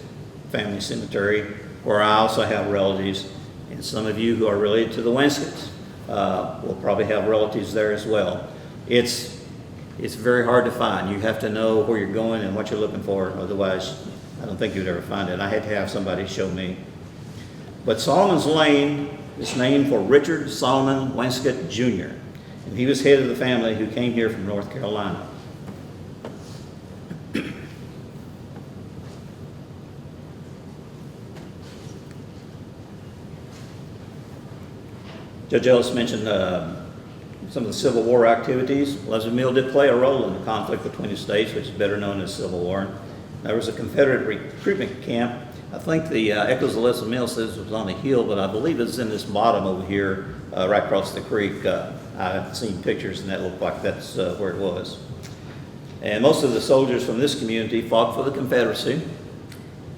family cemetery where I also have relatives, and some of you who are related to the Wenscotts will probably have relatives there as well. It's very hard to find. You have to know where you're going and what you're looking for. Otherwise, I don't think you'd ever find it. I had to have somebody show me. But Solomon's Lane is named for Richard Solomon Wenscott Jr. And he was head of the family who came here from North Carolina. Judge Ellis mentioned some of the Civil War activities. Lusby Mill did play a role in the conflict between the states, which is better known as Civil War. There was a Confederate recruitment camp. I think the Echoes of Lusby Mill says it was on a hill, but I believe it's in this bottom over here, right across the creek. I've seen pictures, and that looked like that's where it was. And most of the soldiers from this community fought for the Confederacy.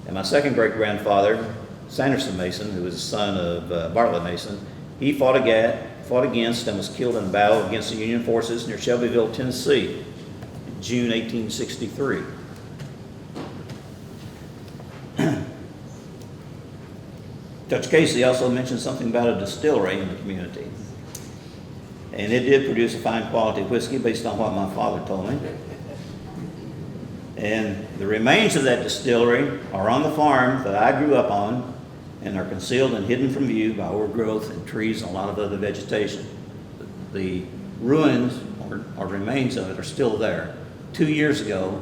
And my second great-grandfather, Sanderson Mason, who was the son of Bartlett Mason, he fought against and was killed in a battle against the Union forces near Shelbyville, Tennessee, in June 1863. Judge Casey also mentioned something about a distillery in the community. And it did produce a fine quality whiskey based on what my father told me. And the remains of that distillery are on the farm that I grew up on, and are concealed and hidden from view by overgrowth and trees and a lot of other vegetation. The ruins or remains of it are still there. 2 years ago,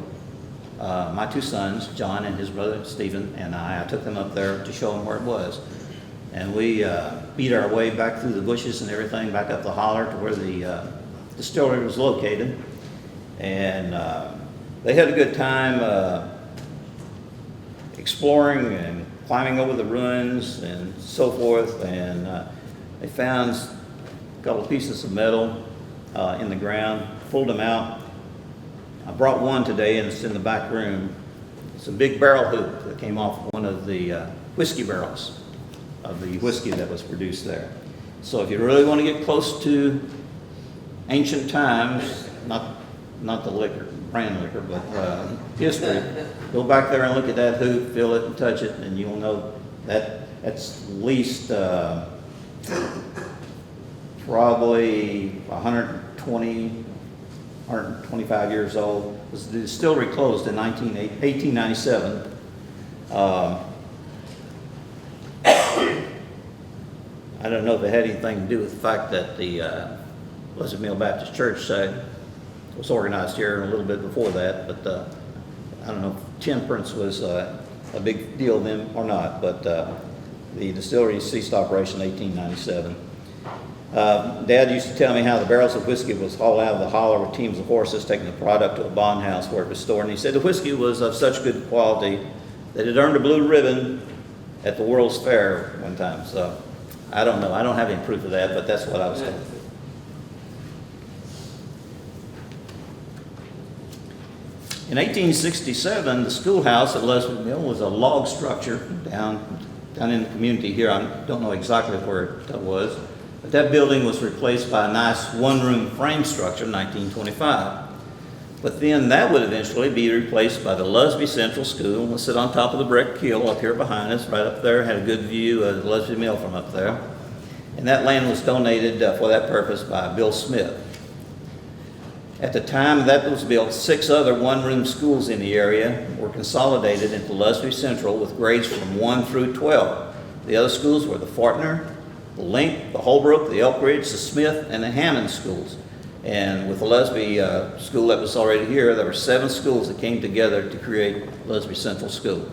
my two sons, John and his brother Stephen, and I took them up there to show them where it was. And we beat our way back through the bushes and everything, back up the holler to where the distillery was located. And they had a good time exploring and climbing over the ruins and so forth, and they found a couple of pieces of metal in the ground, pulled them out. I brought one today, and it's in the back room. It's a big barrel hoop that came off one of the whiskey barrels of the whiskey that was produced there. So if you really want to get close to ancient times, not the liquor, brand liquor, but history, go back there and look at that hoop, feel it and touch it, and you'll know that that's at least probably 120, 125 years old. The distillery closed in 1897. I don't know if it had anything to do with the fact that the Lusby Mill Baptist Church was organized here a little bit before that, but I don't know if temperance was a big deal then or not, but the distillery ceased operation in 1897. Dad used to tell me how the barrels of whiskey was hauled out of the holler with teams of horses, taking the product to a bond house where it was stored. And he said the whiskey was of such good quality that it earned a blue ribbon at the World's Fair one time. So I don't know. I don't have any proof of that, but that's what I was told. In 1867, the schoolhouse at Lusby Mill was a log structure down in the community here. I don't know exactly where that was, but that building was replaced by a nice one-room frame structure in 1925. But then that would eventually be replaced by the Lusby Central School. We'll sit on top of the brick hill up here behind us, right up there. Had a good view of the Lusby Mill from up there. And that land was donated for that purpose by Bill Smith. At the time that was built, 6 other one-room schools in the area were consolidated into Lusby Central with grades from 1 through 12. The other schools were the Fortner, the Link, the Holbrook, the Elk Ridge, the Smith, and the Hammond schools. And with the Lusby school that was already here, there were 7 schools that came together to create Lusby Central School.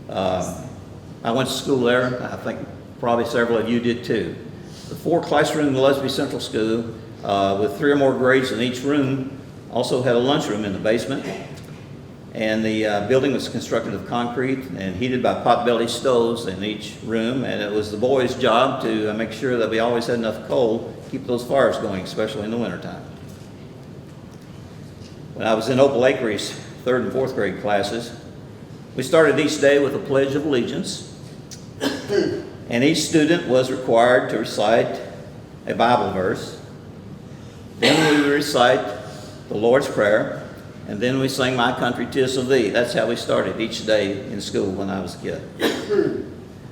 I went to school there. I think probably several of you did too. The 4 classrooms in the Lusby Central School with 3 or more grades in each room also had a lunchroom in the basement. And the building was constructed of concrete and heated by pot-belly stoves in each room. And it was the boys' job to make sure that we always had enough coal to keep those fires going, especially in the wintertime. When I was in Opal Acres, 3rd and 4th grade classes, we started each day with a Pledge of Allegiance. And each student was required to recite a Bible verse. Then we would recite the Lord's Prayer. And then we sang My Country 'Tis of Thee. That's how we started each day in school when I was a kid.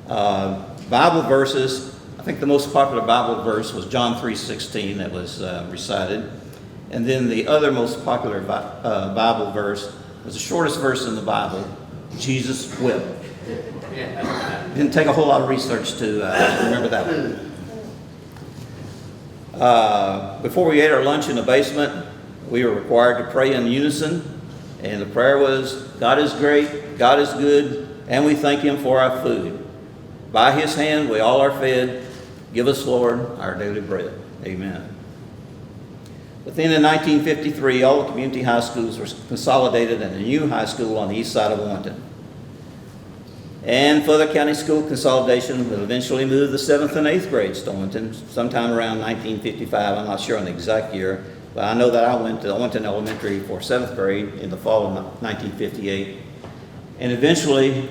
Bible verses, I think the most popular Bible verse was John 3:16 that was recited. And then the other most popular Bible verse was the shortest verse in the Bible, Jesus wept. Didn't take a whole lot of research to remember that one. Before we ate our lunch in the basement, we were required to pray in unison, and the prayer was, God is great, God is good, and we thank Him for our food. By His hand we all are fed. Give us, Lord, our daily bread. Amen. But then in 1953, all the community high schools were consolidated in a new high school on the east side of Owen. And Further County School Consolidation will eventually move the 7th and 8th grades to Owen sometime around 1955. I'm not sure on the exact year, but I know that I went to Owen Elementary for 7th grade in the fall of 1958. And eventually,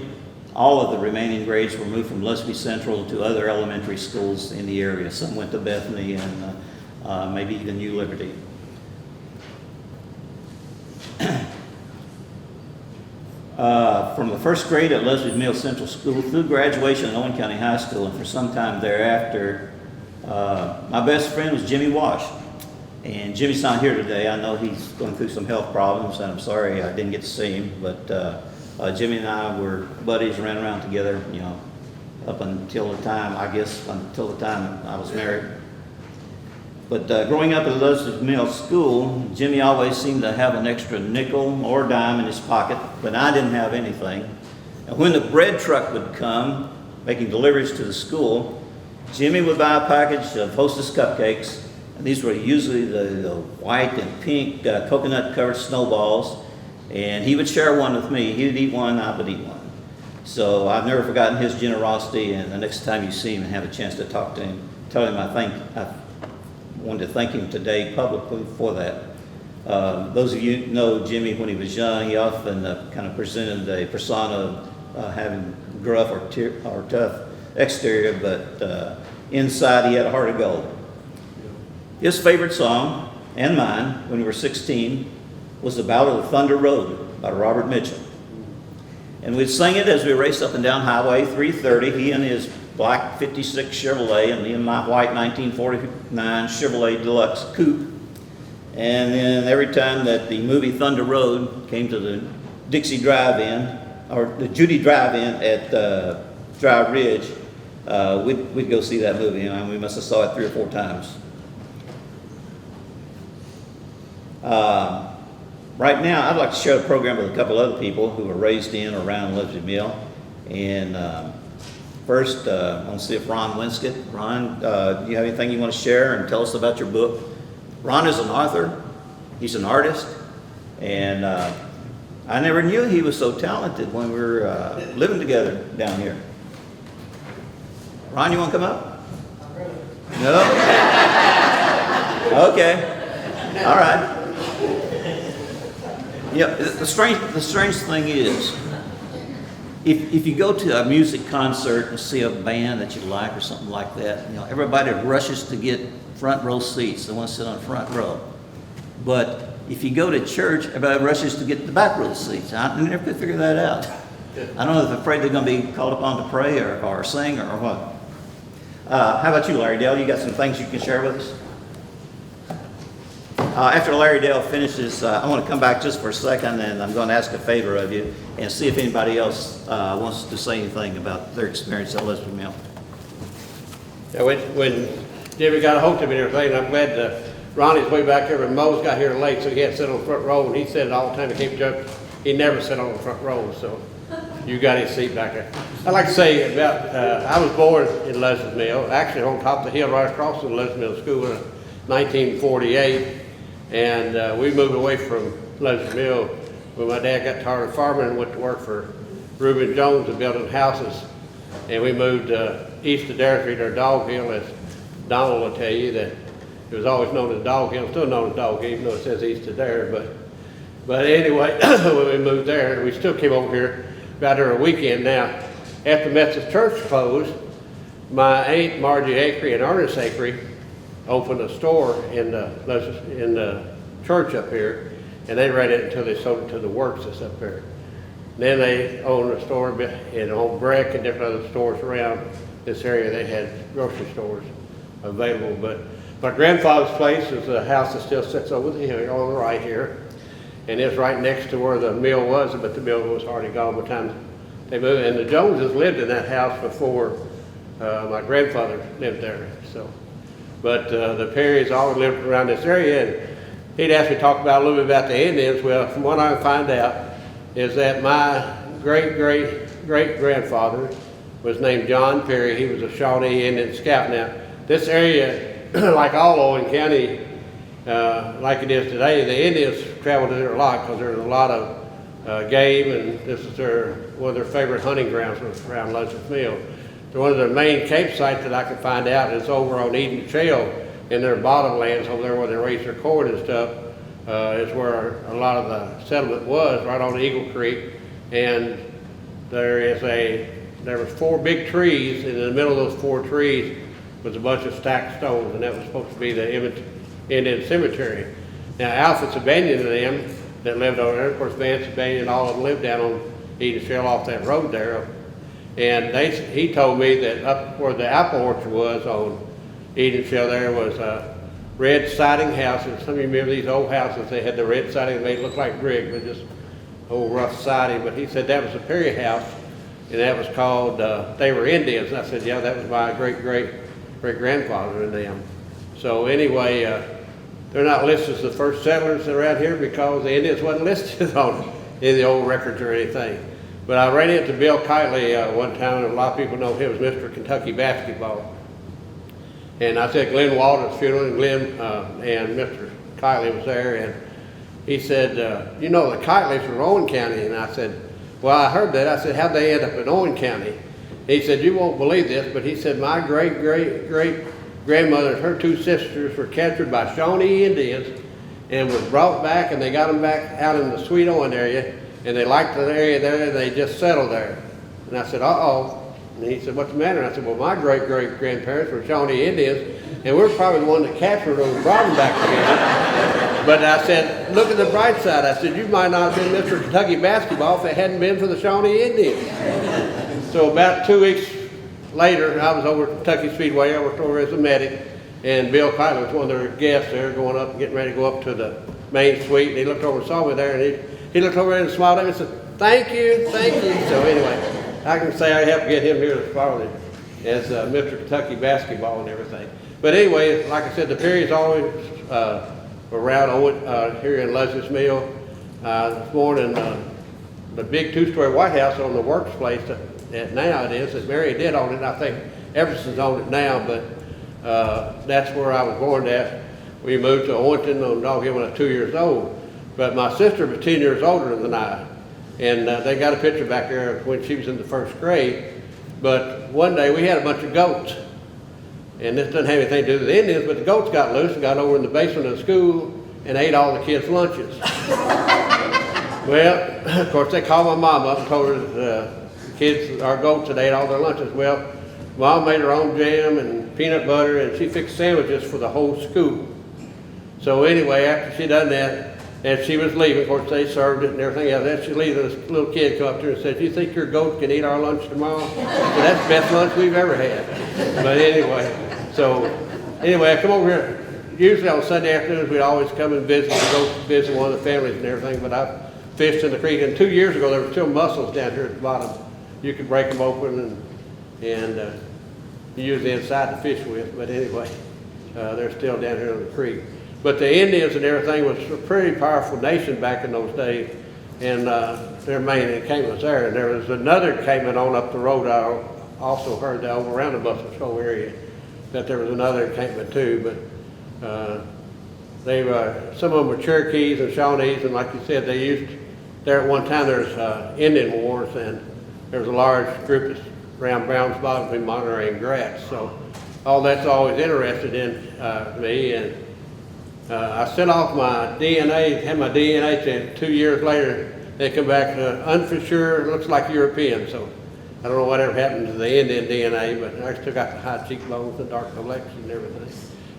all of the remaining grades were moved from Lusby Central to other elementary schools in the area. Some went to Bethany and maybe even New Liberty. From the 1st grade at Lusby Mill Central School through graduation at Owen County High School, and for some time thereafter, my best friend was Jimmy Wash. And Jimmy's not here today. I know he's going through some health problems, and I'm sorry I didn't get to see him. But Jimmy and I were buddies, ran around together, up until the time I was married. But growing up at Lusby Mill School, Jimmy always seemed to have an extra nickel or dime in his pocket, but I didn't have anything. And when the bread truck would come, making deliveries to the school, Jimmy would buy a package of Hostess cupcakes. And these were usually the white and pink coconut-covered snowballs. And he would share one with me. He would eat one, I would eat one. So I've never forgotten his generosity, and the next time you see him and have a chance to talk to him, tell him I wanted to thank him today publicly for that. Those of you know Jimmy when he was young, he often kind of presented a persona of having gruff or tough exterior, but inside he had a heart of gold. His favorite song, and mine, when we were 16, was The Ballad of Thunder Road by Robert Mitchell. And we'd sing it as we raced up and down Highway 330, he in his black 56 Chevrolet and me in my white 1949 Chevrolet Deluxe Coupe. And then every time that the movie Thunder Road came to the Dixie Drive-In, or the Judy Drive-In at Dry Ridge, we'd go see that movie, and we must have saw it 3 or 4 times. Right now, I'd like to share the program with a couple other people who were raised in or around Lusby Mill. And first, I want to see if Ron Winscott. Ron, do you have anything you want to share and tell us about your book? Ron is an author. He's an artist. And I never knew he was so talented when we were living together down here. Ron, you want to come up? No? Okay. All right. Yeah, the strange thing is, if you go to a music concert and see a band that you like or something like that, everybody rushes to get front row seats. They want to sit on the front row. But if you go to church, everybody rushes to get the back row seats. I never could figure that out. I don't know if they're afraid they're going to be called upon to pray or sing or what. How about you, Larry Dale? You got some things you can share with us? After Larry Dale finishes, I want to come back just for a second, and I'm going to ask a favor of you and see if anybody else wants to say anything about their experience at Lusby Mill. Yeah, when Jimmy got a hold of me and everything, I'm glad to Ronnie's way back there, and Mo's got here late, so he had to sit on the front row, and he said it all the time, he kept joking. He never sat on the front row, so you got his seat back there. I'd like to say about, I was born in Lusby Mill, actually on top of the hill right across from the Lusby Mill School in 1948, and we moved away from Lusby Mill when my dad got tired of farming and went to work for Reuben Jones and building houses, and we moved east of Dare Street, or Dog Hill, as Donald will tell you, that it was always known as Dog Hill, still known as Dog Hill, even though it says east of Dare, but anyway, when we moved there, we still came over here about every weekend. Now, after Methodist Church closed, my aunt Margie Akery and Ernest Akery opened a store in the church up here, and they ran it until they sold it to the Works that's up there. Then they owned a store in Old Breck and different other stores around this area. They had grocery stores available, but my grandfather's place is a house that still sits over the hill on the right here, and it's right next to where the mill was, but the mill was already gone by the time they moved. And the Joneses lived in that house before my grandfather lived there. So, but the Perrys all lived around this area, and he'd asked me to talk about a little bit about the Indians. Well, from what I find out is that my great-great-great-grandfather was named John Perry. He was a Shawnee Indian scout. Now, this area, like all Owen County, like it is today, the Indians travel to there a lot because there's a lot of game, and this is one of their favorite hunting grounds around Lusby Mill. So one of their main campsites that I could find out is over on Eden Trail in their bottomlands over there where they raise their corn and stuff, is where a lot of the settlement was, right on Eagle Creek. And there was 4 big trees, and in the middle of those 4 trees was a bunch of stacked stones, and that was supposed to be the Indian cemetery. Now, Alfred's abandoned them that lived over there. Of course, Vance abandoned all of them lived down on Eden Trail off that road there. And he told me that up where the apple orchard was on Eden Trail there was red siding houses. Some of you remember these old houses, they had the red siding, they looked like brick, but just old rough siding. But he said that was a Perry house, and that was called, they were Indians. And I said, yeah, that was my great-great-great-grandfather and them. So anyway, they're not listed as the first settlers around here because the Indians wasn't listed on any of the old records or anything. But I ran into Bill Kitely one time, and a lot of people know him as Mr. Kentucky Basketball. And I said Glenn Walden's funeral, and Glenn and Mr. Kitely was there, and he said, you know, the Kitleys from Owen County. And I said, well, I heard that. I said, how'd they end up in Owen County? He said, you won't believe this, but he said, my great-great-great-grandmother and her 2 sisters were captured by Shawnee Indians and was brought back, and they got them back out in the Sweet Owen area, and they liked the area there, and they just settled there. And I said, uh-oh. And he said, what's the matter? And I said, well, my great-great-grandparents were Shawnee Indians, and we're probably the one that captured them and brought them back together. But I said, look at the bright side. I said, you might not have been Mr. Kentucky Basketball if it hadn't been for the Shawnee Indians. So about 2 weeks later, I was over at Kentucky Speedway. I worked over as a medic, and Bill Kitely was one of their guests there, going up and getting ready to go up to the main suite. And he looked over and saw me there, and he looked over and smiled at me and said, thank you, thank you. So anyway, I can say I helped get him here as far as Mr. Kentucky Basketball and everything. But anyway, like I said, the Perrys always around here in Lusby Mill. This morning, the big 2-story White House on the Works place that now it is, that Mary did own it, and I think Everson's owned it now, but that's where I was born at. We moved to Owenton on Dog Hill when I was 2 years old. But my sister was 10 years older than I, and they got a picture back there when she was in the 1st grade. But one day we had a bunch of goats, and this doesn't have anything to do with the Indians, but the goats got loose and got over in the basement of the school and ate all the kids' lunches. Well, of course, they called my mom up and told her that our goats had ate all their lunches. Well, Mom made her own jam and peanut butter, and she fixed sandwiches for the whole school. So anyway, after she done that, and she was leaving, of course they served it and everything else. As she leaving, this little kid come up to her and said, "Do you think your goat can eat our lunch tomorrow?" So that's the best lunch we've ever had. But anyway, I come over here. Usually on Sunday afternoons, we'd always come and visit, go visit one of the families and everything. But I fished in the creek, and 2 years ago there were still mussels down here at the bottom. You could break them open and use the inside to fish with. But anyway, they're still down here in the creek. But the Indians and everything was a pretty powerful nation back in those days, and their main encampment was there. And there was another encampment on up the road. I also heard that over around the Muscle Shoal area that there was another encampment too. But some of them were Cherokees and Shawnees, and like you said, they used there at one time. There's Indian wars, and there was a large group around Brown's Bottom between Monterey and Gratz. So all that's always interested in me, and I sent off my DNA, had my DNA checked. 2 years later, they come back unfissured, looks like European. So I don't know whatever happened to the Indian DNA, but I still got the high cheekbones, the dark complexion, and everything.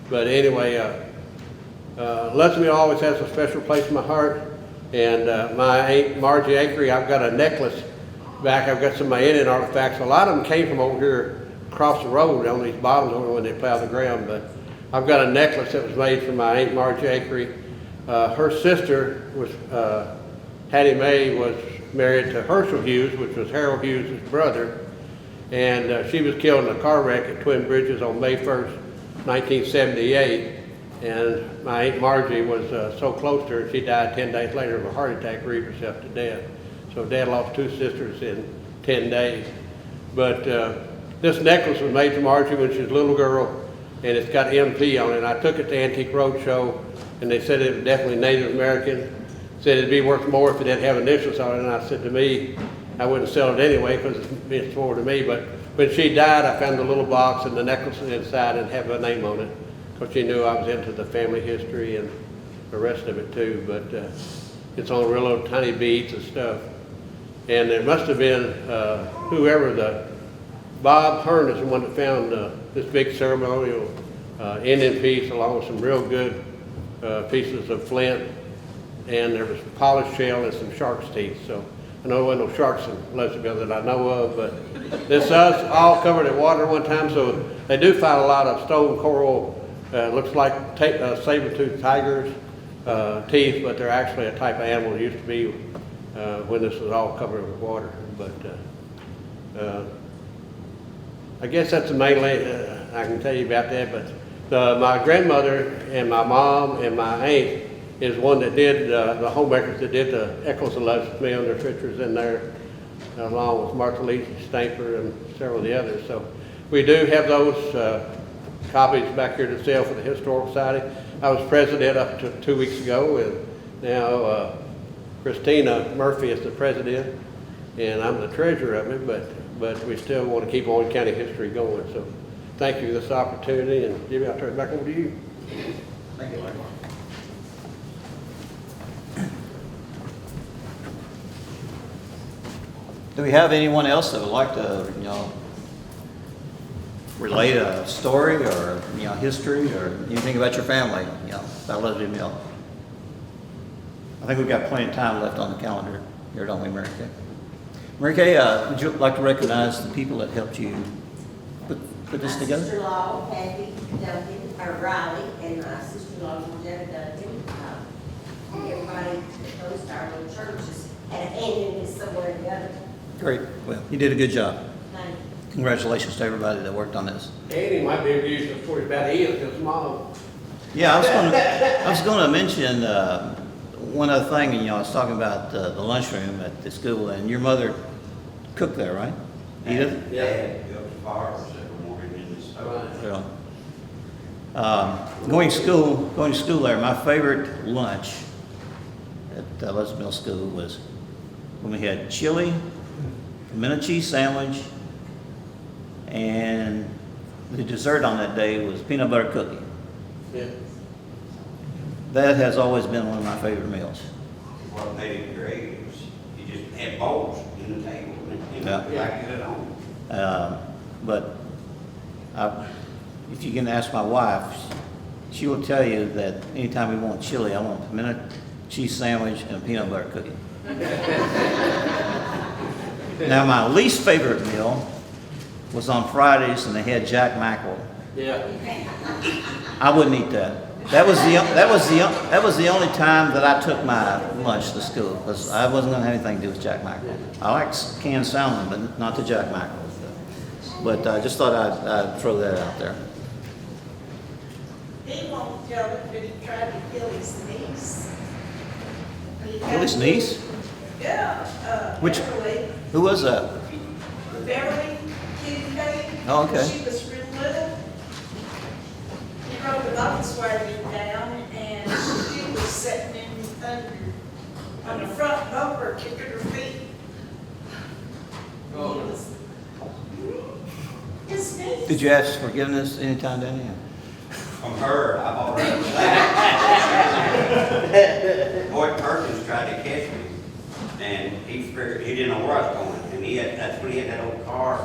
But anyway, Lusby always has a special place in my heart. And my Aunt Margie Akery, I've got a necklace back. I've got some of my Indian artifacts. A lot of them came from over here across the road on these bottoms over when they plow the ground. But I've got a necklace that was made from my Aunt Margie Akery. Her sister was, Hattie Mae, was married to Herschel Hughes, which was Harold Hughes' brother. And she was killed in a car wreck at Twin Bridges on May 1st, 1978. And my Aunt Margie was so close to her, she died 10 days later of a heart attack, grieved herself to death. So Dad lost 2 sisters in 10 days. But this necklace was made for Margie when she was a little girl, and it's got MP on it. I took it to Antique Roadshow, and they said it was definitely Native American. Said it'd be worth more if it didn't have initials on it, and I said to me, I wouldn't sell it anyway because it's more to me. But when she died, I found the little box and the necklace inside and have a name on it, because she knew I was into the family history and the rest of it too. But it's on real little tiny beads and stuff. And there must have been Bob Hearn is the one that found this big ceremonial Indian piece along with some real good pieces of flint. And there was polished shell and some shark's teeth. So I know there wasn't no sharks in Lusby that I know of, but this is all covered in water one time. So they do find a lot of stone coral. Looks like saber-toothed tigers' teeth, but they're actually a type of animal that used to be when this was all covered with water. But I guess that's the main I can tell you about that. But my grandmother and my mom and my aunt is one that did the homemakers that did the Eccles and Lusby and their pictures in there, along with Martha Lee Stamper and several of the others. So we do have those copies back here to sell for the Historical Society. I was president up to 2 weeks ago, and now Christina Murphy is the president, and I'm the treasurer of it, but we still want to keep Owen County history going. So thank you for this opportunity, and Jimmy, I'll turn it back over to you. Thank you, Larry. Do we have anyone else that would like to, relate a story or, history or anything about your family, about Lusby Mill? I think we've got plenty of time left on the calendar here, don't we, Mary Kay? Mary Kay, would you like to recognize the people that helped you put this together? My sister-in-law, Patty Duncan, or Riley, and my sister-in-law, Jenna Duncan. And everybody that goes to our little churches had a hand in this somewhere or the other. Great. Well, you did a good job. Thank you. Congratulations to everybody that worked on this. Annie might be able to use the story about Ian, his mom. Yeah, I was going to mention one other thing. I was talking about the lunchroom at the school, and your mother cooked there, right? Edith? Yeah. Going to school there. My favorite lunch at Lusby Mill School was when we had chili, pimento cheese sandwich, and the dessert on that day was peanut butter cookie. Yeah. That has always been one of my favorite meals. What made it great was you just had bowls in the table and Yeah. like it on. But if you can ask my wife, she will tell you that anytime we want chili, I want a pimento cheese sandwich and a peanut butter cookie. Now, my least favorite meal was on Fridays, and they had jack mackerel. Yeah. I wouldn't eat that. That was the only time that I took my lunch to school, because I wasn't going to have anything to do with jack mackerel. I like canned salmon, but not the jack mackerel. But I just thought I'd throw that out there. He won't tell it, but he tried to kill his niece. Kill his niece? Yeah, Which- Beverly, Who was that? Beverly Kincaid. Oh, okay. She was real little. He rode the Volkswagen down and she was sitting in under, on the front bumper, kicking her feet. He was, his niece. Did you ask forgiveness anytime, Danny? From her, I've already. Boy Perkins tried to catch me, and he figured, he didn't know where I was going, and that's when he had that old car,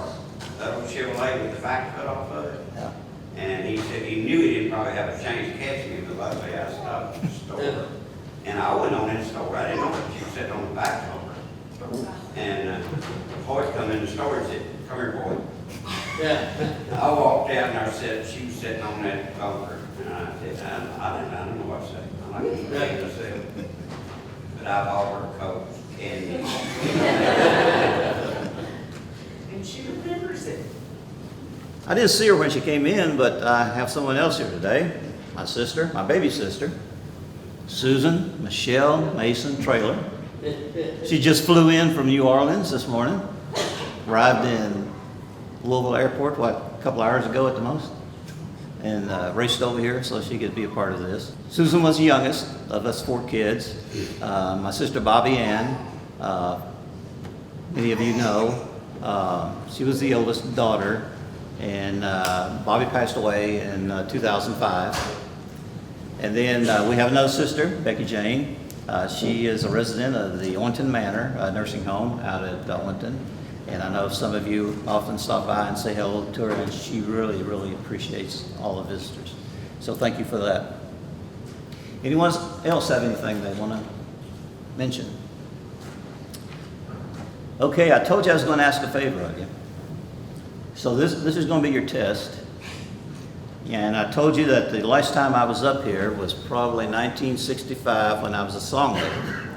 that old Chevrolet with the back cut off of it. Yeah. And he said he knew he didn't probably have a chance to catch me, but luckily I stopped at the store. And I went on in the store, I didn't know that she was sitting on the back of her. And the boy come in the store and said, "Come here, boy." I walked out and I said, she was sitting on that bumper. And I said, I don't know what to say. I'm not going to say myself. But I bought her coats, candy. And she remembers it. I didn't see her when she came in, but I have someone else here today. My sister, my baby sister, Susan Michelle Mason Traylor. She just flew in from New Orleans this morning. Arrived in Louisville Airport, a couple hours ago at the most. And raced over here so she could be a part of this. Susan was the youngest of us 4 kids. My sister Bobby Ann, many of you know, she was the oldest daughter. And Bobby passed away in 2005. And then we have another sister, Becky Jane. She is a resident of the Owenton Manor nursing home out at Owenton. And I know some of you often stop by and say hello to her, and she really, really appreciates all the visitors. So thank you for that. Anyone else have anything they want to mention? Okay, I told you I was going to ask a favor of you. So this is going to be your test. And I told you that the last time I was up here was probably 1965 when I was a song leader.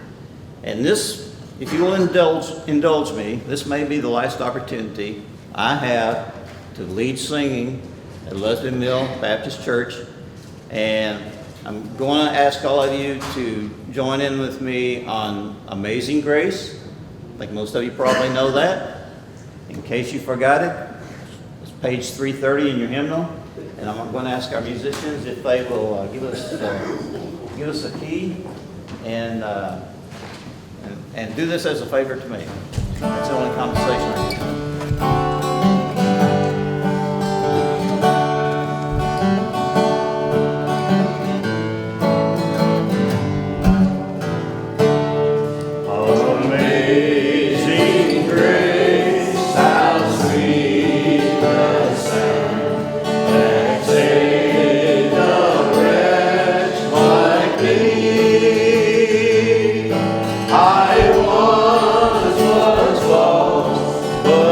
And this, if you will indulge me, this may be the last opportunity I have to lead singing at Lusby Mill Baptist Church. And I'm going to ask all of you to join in with me on Amazing Grace. I think most of you probably know that. In case you forgot it, it's page 330 in your hymnal. And I'm going to ask our musicians if they will give us a key and do this as a favor to me. It's the only compensation I get. Amazing grace, how sweet the sound that saved a wretch like me. I once was lost, but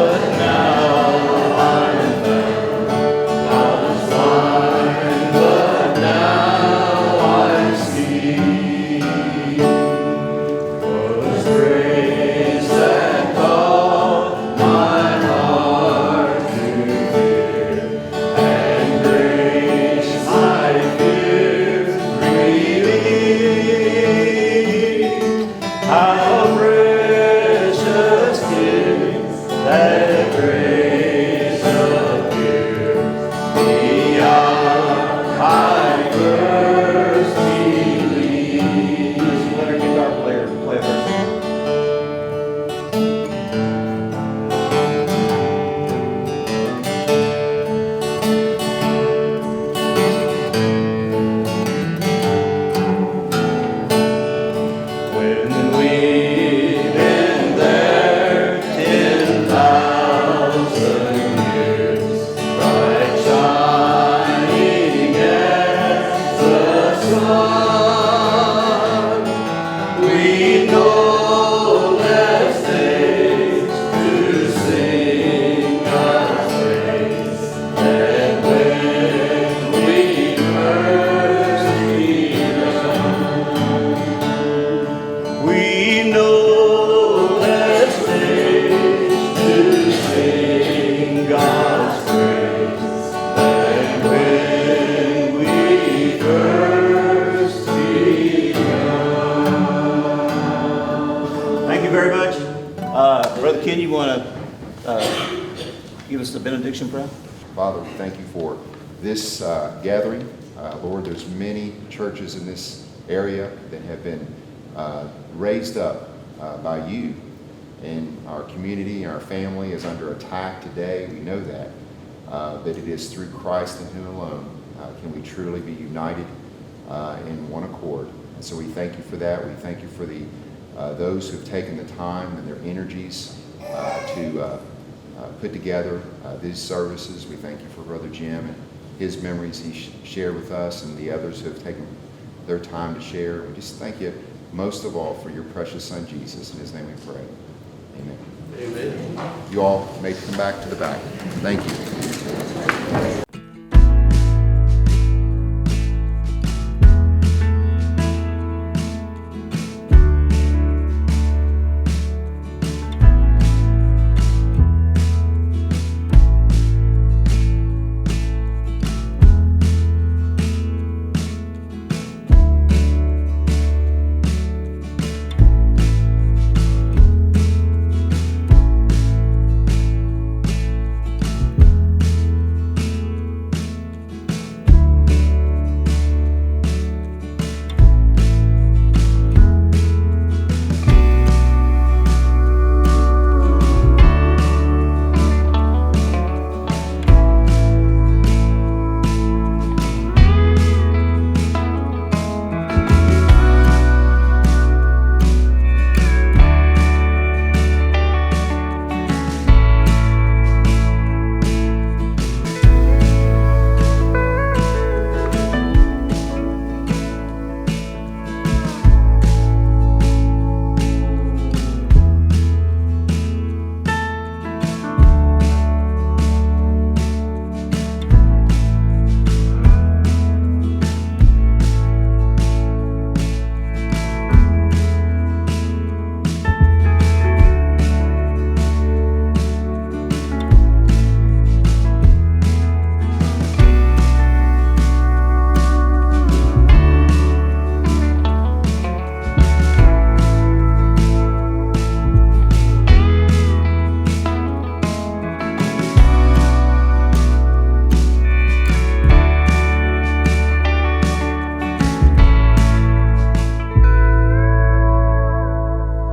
give us the benediction prayer? Father, we thank you for this gathering. Lord, there's many churches in this area that have been raised up by you. And our community, our family is under attack today. We know that. But it is through Christ and Him alone can we truly be united in one accord. And so we thank you for that. We thank you for those who have taken the time and their energies to put together these services. We thank you for Brother Jim and his memories he shared with us, and the others who have taken their time to share. We just thank you most of all for your precious Son Jesus. In His name we pray. Amen. Amen. You all may come back to the back. Thank you.